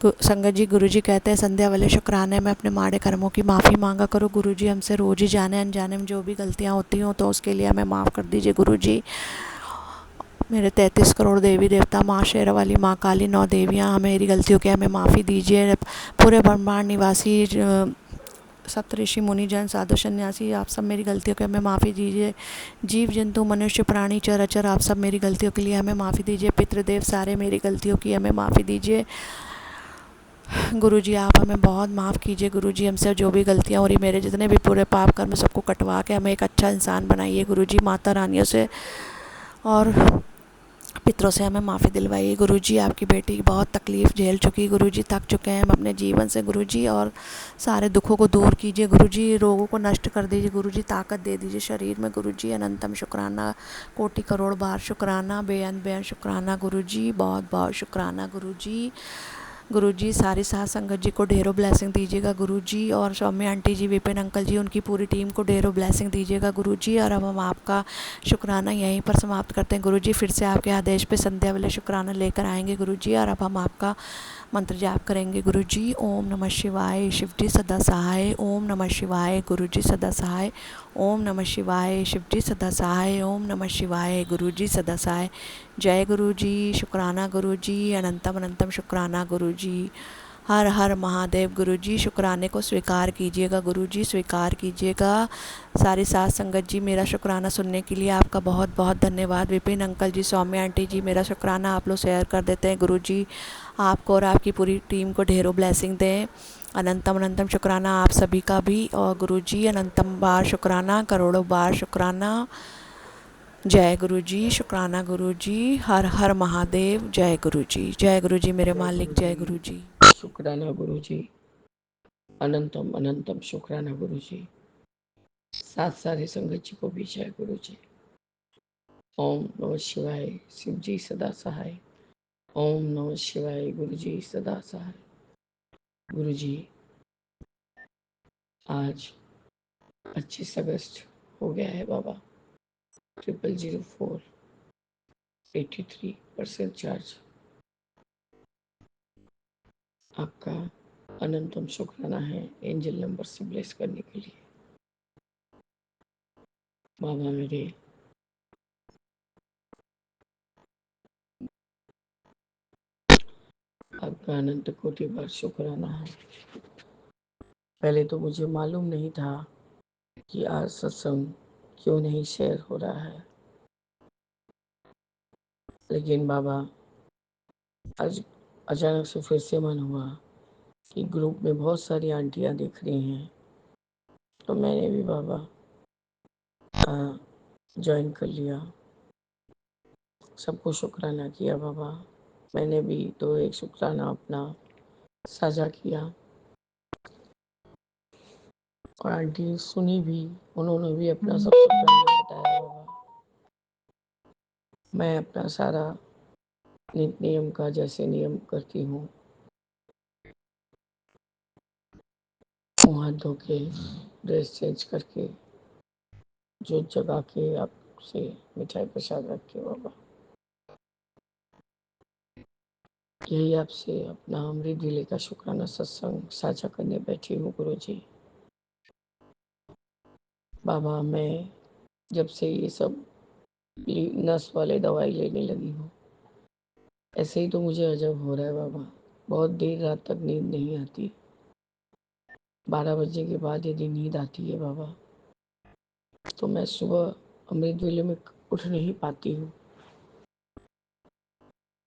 संगत जी, गुरुजी कहते हैं संध्या वाले शुक्राने में अपने माड़े कर्मों की माफ़ी मांगा करो गुरुजी। हमसे रोज़ ही जाने अनजाने में जो भी गलतियाँ होती हों तो उसके लिए हमें माफ़ कर दीजिए गुरुजी। मेरे 33 करोड़ देवी देवता, माँ शेरा वाली, माँ काली, 9 देवियाँ, मेरी गलतियों की हमें माफ़ी दीजिए। पूरे ब्रह्मांड निवासी सप्तऋषि मुनिजन साधु सन्यासी, आप सब मेरी गलतियों के हमें माफ़ी दीजिए। जीव जंतु मनुष्य प्राणी चराचर, आप सब मेरी गलतियों के लिए हमें माफ़ी दीजिए। पितृदेव सारे मेरी गलतियों की हमें माफ़ी दीजिए गुरुजी। आप हमें बहुत माफ़ कीजिए गुरुजी। हमसे जो भी गलतियाँ हो रही, मेरे जितने भी पूरे पाप कर्म सबको कटवा के हमें एक अच्छा इंसान बनाइए गुरुजी। माता रानियों से और पितरों से हमें माफ़ी दिलवाइए गुरुजी। आपकी बेटी बहुत तकलीफ़ झेल चुकी गुरुजी, थक चुके हैं हम अपने जीवन से गुरुजी, और सारे दुखों को दूर कीजिए गुरुजी, रोगों को नष्ट कर दीजिए गुरुजी, ताकत दे दीजिए शरीर में गुरुजी। अनंतम शुक्राना, कोटि करोड़ बार शुक्राना, बेअंत बेअंत शुक्राना गुरुजी, बहुत बहुत शुक्राना गुरुजी। गुरुजी सारी साथ संगत जी को ढेरों ब्लेसिंग दीजिएगा गुरुजी, और सौम्य आंटी जी, विपिन अंकल जी, उनकी पूरी टीम को ढेरों ब्लेसिंग दीजिएगा गुरुजी। और अब हम आपका शुक्राना यहीं पर समाप्त करते हैं गुरुजी। फिर से आपके आदेश पे संध्या वाले शुक्राना लेकर आएंगे गुरुजी, और अब हम आपका मंत्र जाप करेंगे गुरुजी। ओम नमः शिवाय, शिवजी सदा सहाय। ओम नमः शिवाय, गुरुजी सदा सहाय। ओम नमः शिवाय, शिवजी सदा सहाय। ओम नमः शिवाय, गुरुजी सदा सहाय। जय गुरुजी, शुक्राना गुरुजी, अनंतम अनंतम शुक्राना गुरुजी। हर हर महादेव गुरुजी। शुक्राने को स्वीकार कीजिएगा गुरुजी, स्वीकार कीजिएगा। सारी साथ संगत जी, मेरा शुक्राना सुनने के लिए आपका बहुत बहुत धन्यवाद। विपिन अंकल जी, सौम्य आंटी जी, मेरा शुक्राना आप लोग शेयर कर देते हैं गुरुजी। आपको और आपकी पूरी टीम को ढेरों ब्लेसिंग दें। अनंतम अनंतम शुक्राना आप सभी का भी, और गुरुजी अनंतम बार शुक्राना, करोड़ों बार शुक्राना। जय गुरुजी, शुक्राना गुरुजी। हर हर महादेव। जय गुरुजी, जय गुरुजी मेरे मालिक, जय गुरुजी। शुक्राना गुरुजी, अनंतम अनंतम शुक्राना गुरुजी। साथ सारे संगत जी को भी जय गुरुजी। ओम नमः शिवाय, शिवजी सदा सहाय। ओम नमः शिवाय, गुरुजी सदा सहाय। गुरुजी, आज 25 अगस्त हो गया है बाबा। 0004 83% चार्ज। आपका अनंतम शुक्राना है एंजल नंबर से ब्लेस करने के लिए। बाबा मेरे आपका अनंत कोटि बार शुक्राना है। पहले तो मुझे मालूम नहीं था कि आज सत्संग क्यों नहीं शेयर हो रहा है, लेकिन बाबा आज अचानक से फिर से मन हुआ कि ग्रुप में बहुत सारी आंटियां दिख रही हैं, तो मैंने भी बाबा ज्वाइन कर लिया। सबको शुक्राना किया बाबा। मैंने भी तो एक शुक्राना अपना साझा किया, और आंटी सुनी भी, उन्होंने भी अपना सब शुक्राना बताया बाबा। मैं अपना सारा नित नियम का जैसे नियम करती हूँ, मुँह हाथ धो के, ड्रेस चेंज करके, जोत जगा के, आपसे मिठाई प्रसाद रख के बाबा, यही आपसे अपना अमृत दिले का शुक्राना सत्संग साझा करने बैठी हूँ गुरुजी। बाबा मैं जब से ये सब नस वाले दवाई लेने लगी हूँ, ऐसे ही तो मुझे अजब हो रहा है बाबा। बहुत देर रात तक नींद नहीं आती, 12 बजे के बाद यदि नींद आती है बाबा, तो मैं सुबह अमृत वेले में उठ नहीं पाती हूँ।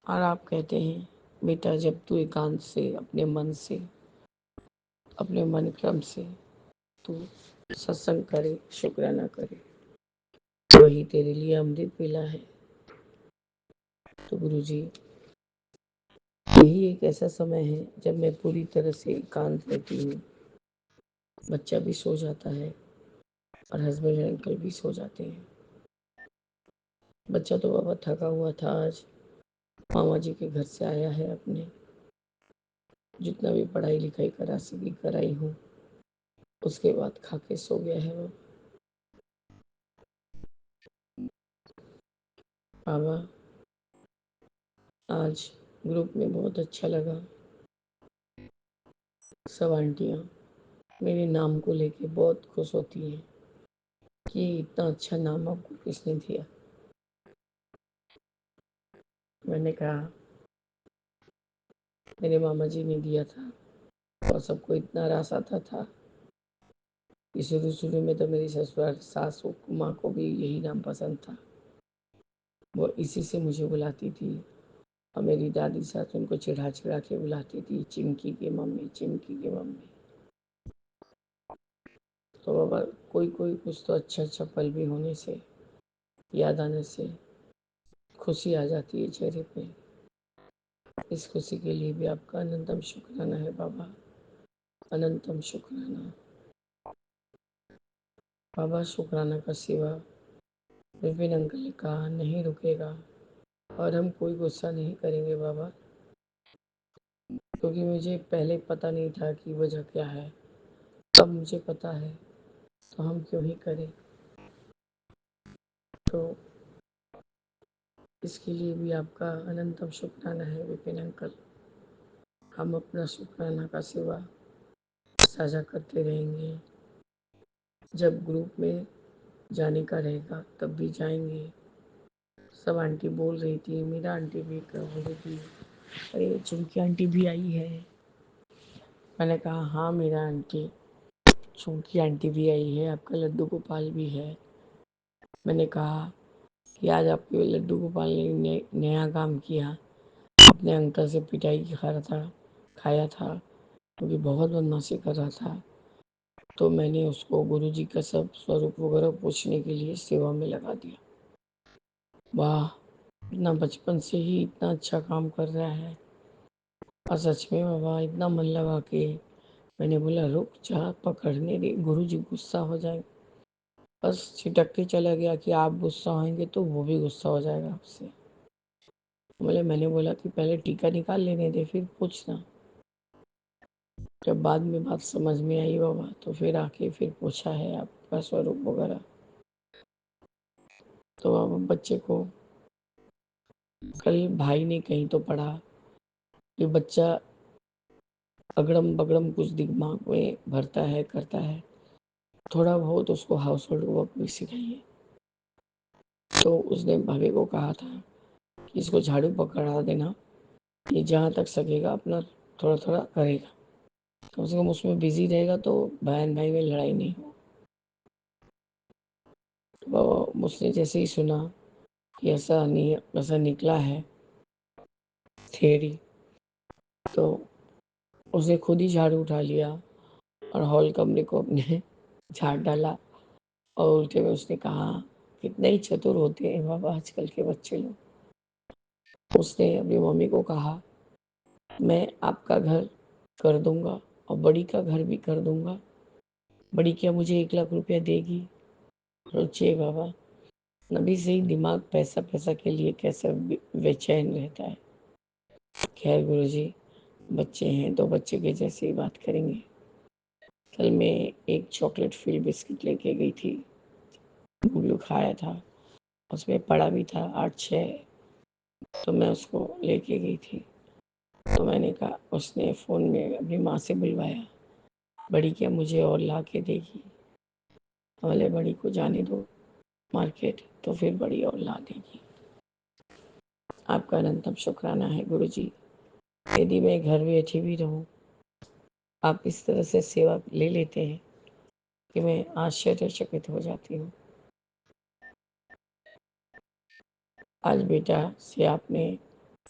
और आप कहते हैं बेटा, जब तू एकांत से, अपने मन से, अपने मन क्रम से तू सत्संग करे, शुक्राना करे, वही तेरे लिए अमृत वेला है। तो गुरुजी, यही एक ऐसा समय है जब मैं पूरी तरह से एकांत रहती हूँ। बच्चा भी सो जाता है और हस्बैंड अंकल भी सो जाते हैं। बच्चा तो बाबा थका हुआ था, आज मामा जी के घर से आया है अपने। जितना भी पढ़ाई लिखाई करा सकी कराई हूँ, उसके बाद खा के सो गया है वो। बाबा, आज ग्रुप में बहुत अच्छा लगा। सब आंटियाँ मेरे नाम को लेके बहुत खुश होती हैं कि इतना अच्छा नाम आपको किसने दिया। मैंने कहा मेरे मामा जी ने दिया था, और सबको इतना रास आता था कि शुरू शुरू में तो मेरी ससुराल सासू माँ को भी यही नाम पसंद था। वो इसी से मुझे बुलाती थी, और मेरी दादी सास उनको चिढ़ा चिढ़ा के बुलाती थी, चिमकी की मम्मी, चिमकी की मम्मी। तो बाबा, कोई कोई कुछ तो अच्छा अच्छा पल भी होने से, याद आने से खुशी आ जाती है चेहरे पे। इस खुशी के लिए भी आपका अनंतम शुक्राना है बाबा, अनंतम शुक्राना। बाबा, शुक्राना का सिवा विपिन अंकल ने कहा नहीं रुकेगा, और हम कोई गुस्सा नहीं करेंगे बाबा, क्योंकि मुझे पहले पता नहीं था कि वजह क्या है। अब मुझे पता है, तो हम क्यों ही करें। तो इसके लिए भी आपका अनंतम शुक्राना है विपिन अंकल। हम अपना शुक्राना का सिवा साझा करते रहेंगे। जब ग्रुप में जाने का रहेगा तब भी जाएंगे। सब आंटी बोल रही थी, मीरा आंटी भी बोल रही थी, अरे चुमकी आंटी भी आई है। मैंने कहा हाँ मीरा आंटी, चुमकी आंटी भी आई है, आपका लड्डू गोपाल भी है। मैंने कहा कि आज आपके लड्डू गोपाल ने नया काम किया, अपने अंकल से पिटाई खाया था, क्योंकि बहुत बदमाशी कर रहा था। तो मैंने उसको गुरुजी का सब स्वरूप वगैरह पूछने के लिए सेवा में लगा दिया। वाह, इतना बचपन से ही इतना अच्छा काम कर रहा है। और सच में बाबा, इतना मन लगा के मैंने बोला रुक जा, पकड़ने दे, गुरुजी गुस्सा हो जाए। बस छिटक के चला गया कि आप गुस्सा होंगे तो वो भी गुस्सा हो जाएगा आपसे। मैंने बोला कि पहले टीका निकाल लेने दे, फिर पूछना। जब बाद में बात समझ में आई बाबा, तो फिर आके फिर पूछा है आपका स्वरूप वगैरह। तो अब बच्चे को कल भाई ने कहीं तो पढ़ा कि बच्चा अगड़म बगड़म कुछ दिमाग में भरता है, करता है, थोड़ा बहुत उसको हाउस होल्ड वर्क भी सिखाइए। तो उसने भाभी को कहा था कि इसको झाड़ू पकड़ा देना, ये जहाँ तक सकेगा अपना थोड़ा थोड़ा करेगा, कम से कम उसमें बिजी रहेगा तो बहन भाई में लड़ाई नहीं हो। तो उसने जैसे ही सुना कि ऐसा निकला है थियरी, तो उसने खुद ही झाड़ू उठा लिया और हॉल कमरे को अपने झाड़ डाला। और उल्टे में उसने कहा कितने ही चतुर होते हैं बाबा आजकल के बच्चे लोग। उसने अपनी मम्मी को कहा मैं आपका घर कर दूंगा और बड़ी का घर भी कर दूंगा, बड़ी क्या मुझे 1 लाख रुपया देगी। सोचिए बाबा, अभी से ही दिमाग पैसा पैसा के लिए कैसा बेचैन रहता है। खैर गुरुजी, बच्चे हैं तो बच्चे के जैसे ही बात करेंगे। कल मैं एक चॉकलेट फिल बिस्किट लेके गई थी, गुल्लू खाया था, उसमें पड़ा भी था 8-6, तो मैं उसको लेके गई थी। तो मैंने कहा, उसने फ़ोन में अपनी माँ से बुलवाया, बड़ी क्या मुझे और ला के देगी। बोले बड़ी को जाने दो मार्केट, तो फिर बड़ी और ला देगी। आपका अनंतम शुक्राना है गुरुजी। यदि मैं घर बैठी भी रहूं आप इस तरह से सेवा ले लेते हैं कि मैं आश्चर्यचकित हो जाती हूँ। आज बेटा से आपने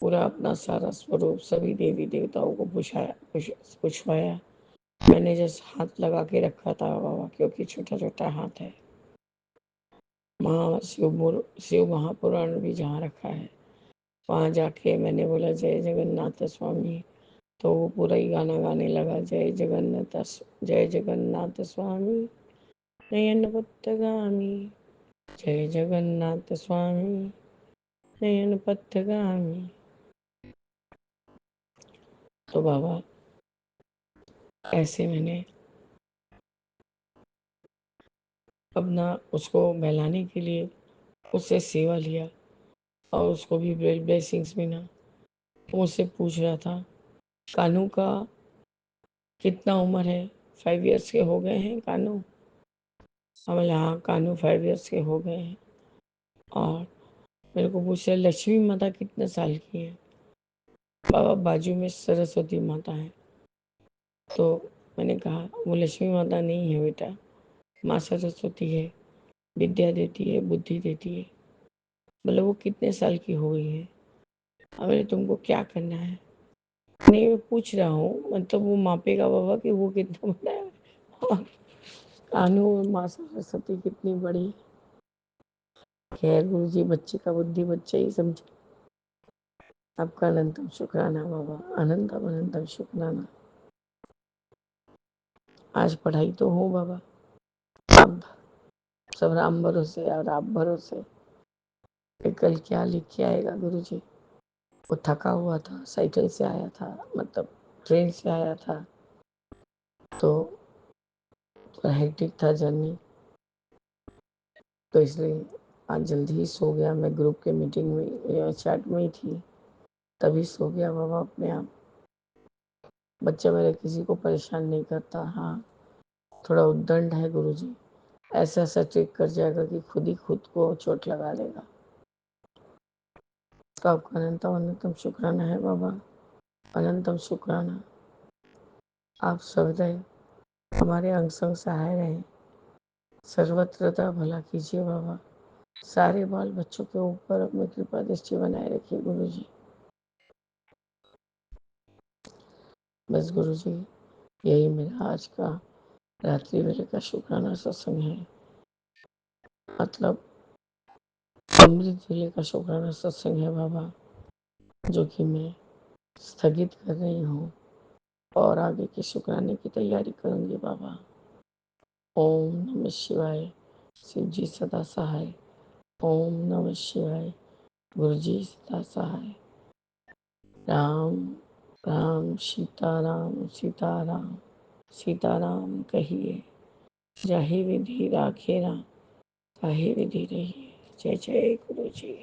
पूरा अपना सारा स्वरूप सभी देवी देवताओं को पूछवाया। मैंने जैसे हाथ लगा के रखा था बाबा, क्योंकि छोटा छोटा हाथ है। शिव महापुराण भी जहाँ रखा है वहाँ जाके मैंने बोला जय जगन्नाथ स्वामी, तो वो पूरा ही गाना गाने लगा, जय जगन्नाथ स्वामी नयन पथगामी, जय जगन्नाथ स्वामी नयन पथगामी। तो बाबा ऐसे मैंने अपना उसको बहलाने के लिए उससे सेवा लिया और उसको भी ब्लेसिंग्स मिला। मुझसे पूछ रहा था कानू का कितना उम्र है, 5 इयर्स के हो गए हैं कानू? हम बोले हाँ कानू 5 इयर्स के हो गए हैं। और मेरे को पूछ रहे लक्ष्मी माता कितने साल की है? बाबा बाजू में सरस्वती माता है। तो मैंने कहा वो लक्ष्मी माता नहीं है बेटा, माँ सरस्वती है, विद्या देती है, बुद्धि देती है। बोले वो कितने साल की हो गई है? बोले तुमको क्या करना है? नहीं मैं पूछ रहा हूँ, मतलब वो मापेगा बाबा कि वो कितना बड़ा है। और कानू और माँ सरस्वती कितनी बड़ी। खैर गुरु जी, बच्चे का बुद्धि बच्चे ही समझे। आपका अनंतम शुक्राना बाबा, अनंतम अनंतम शुक्राना। आज पढ़ाई तो हो बाबा, अब सब राम भरोसे और आप भरोसे। कल क्या लिख के आएगा गुरु जी? वो थका हुआ था, साइकिल से आया था, मतलब ट्रेन से आया था, तो हेक्टिक था जर्नी, तो इसलिए आज जल्दी ही सो गया। मैं ग्रुप के मीटिंग में या चैट में ही थी, तभी सो गया बाबा अपने आप। बच्चा मेरा किसी को परेशान नहीं करता। हाँ थोड़ा उद्दंड है गुरु जी, ऐसा ऐसा ट्रिक कर जाएगा कि खुद ही खुद को चोट लगा लेगा। तो आपका अनंतम अनंतम शुक्राना है बाबा, अनंतम शुक्राना। आप सदैव हमारे अंग संग सहाय रहें, सर्वत्रता भला कीजिए बाबा। सारे बाल बच्चों के ऊपर अपनी कृपा दृष्टि बनाए रखिए गुरु जी। बस गुरु जी यही मेरा आज का रात्रि वेले का शुक्राना सत्संग है, मतलब अमृत वेले का शुक्राना सत्संग है बाबा, जो कि मैं स्थगित कर रही हूँ और आगे के शुक्राने की तैयारी करूँगी बाबा। ओम नमः शिवाय, शिव जी सदा सहाय। ओम नमः शिवाय, गुरु जी सदा सहाय। राम राम सीताराम सीताराम सीताराम कहिए, जाहि विधि राखे राम, ताहि विधि रहिए। जय जय गुरु जी।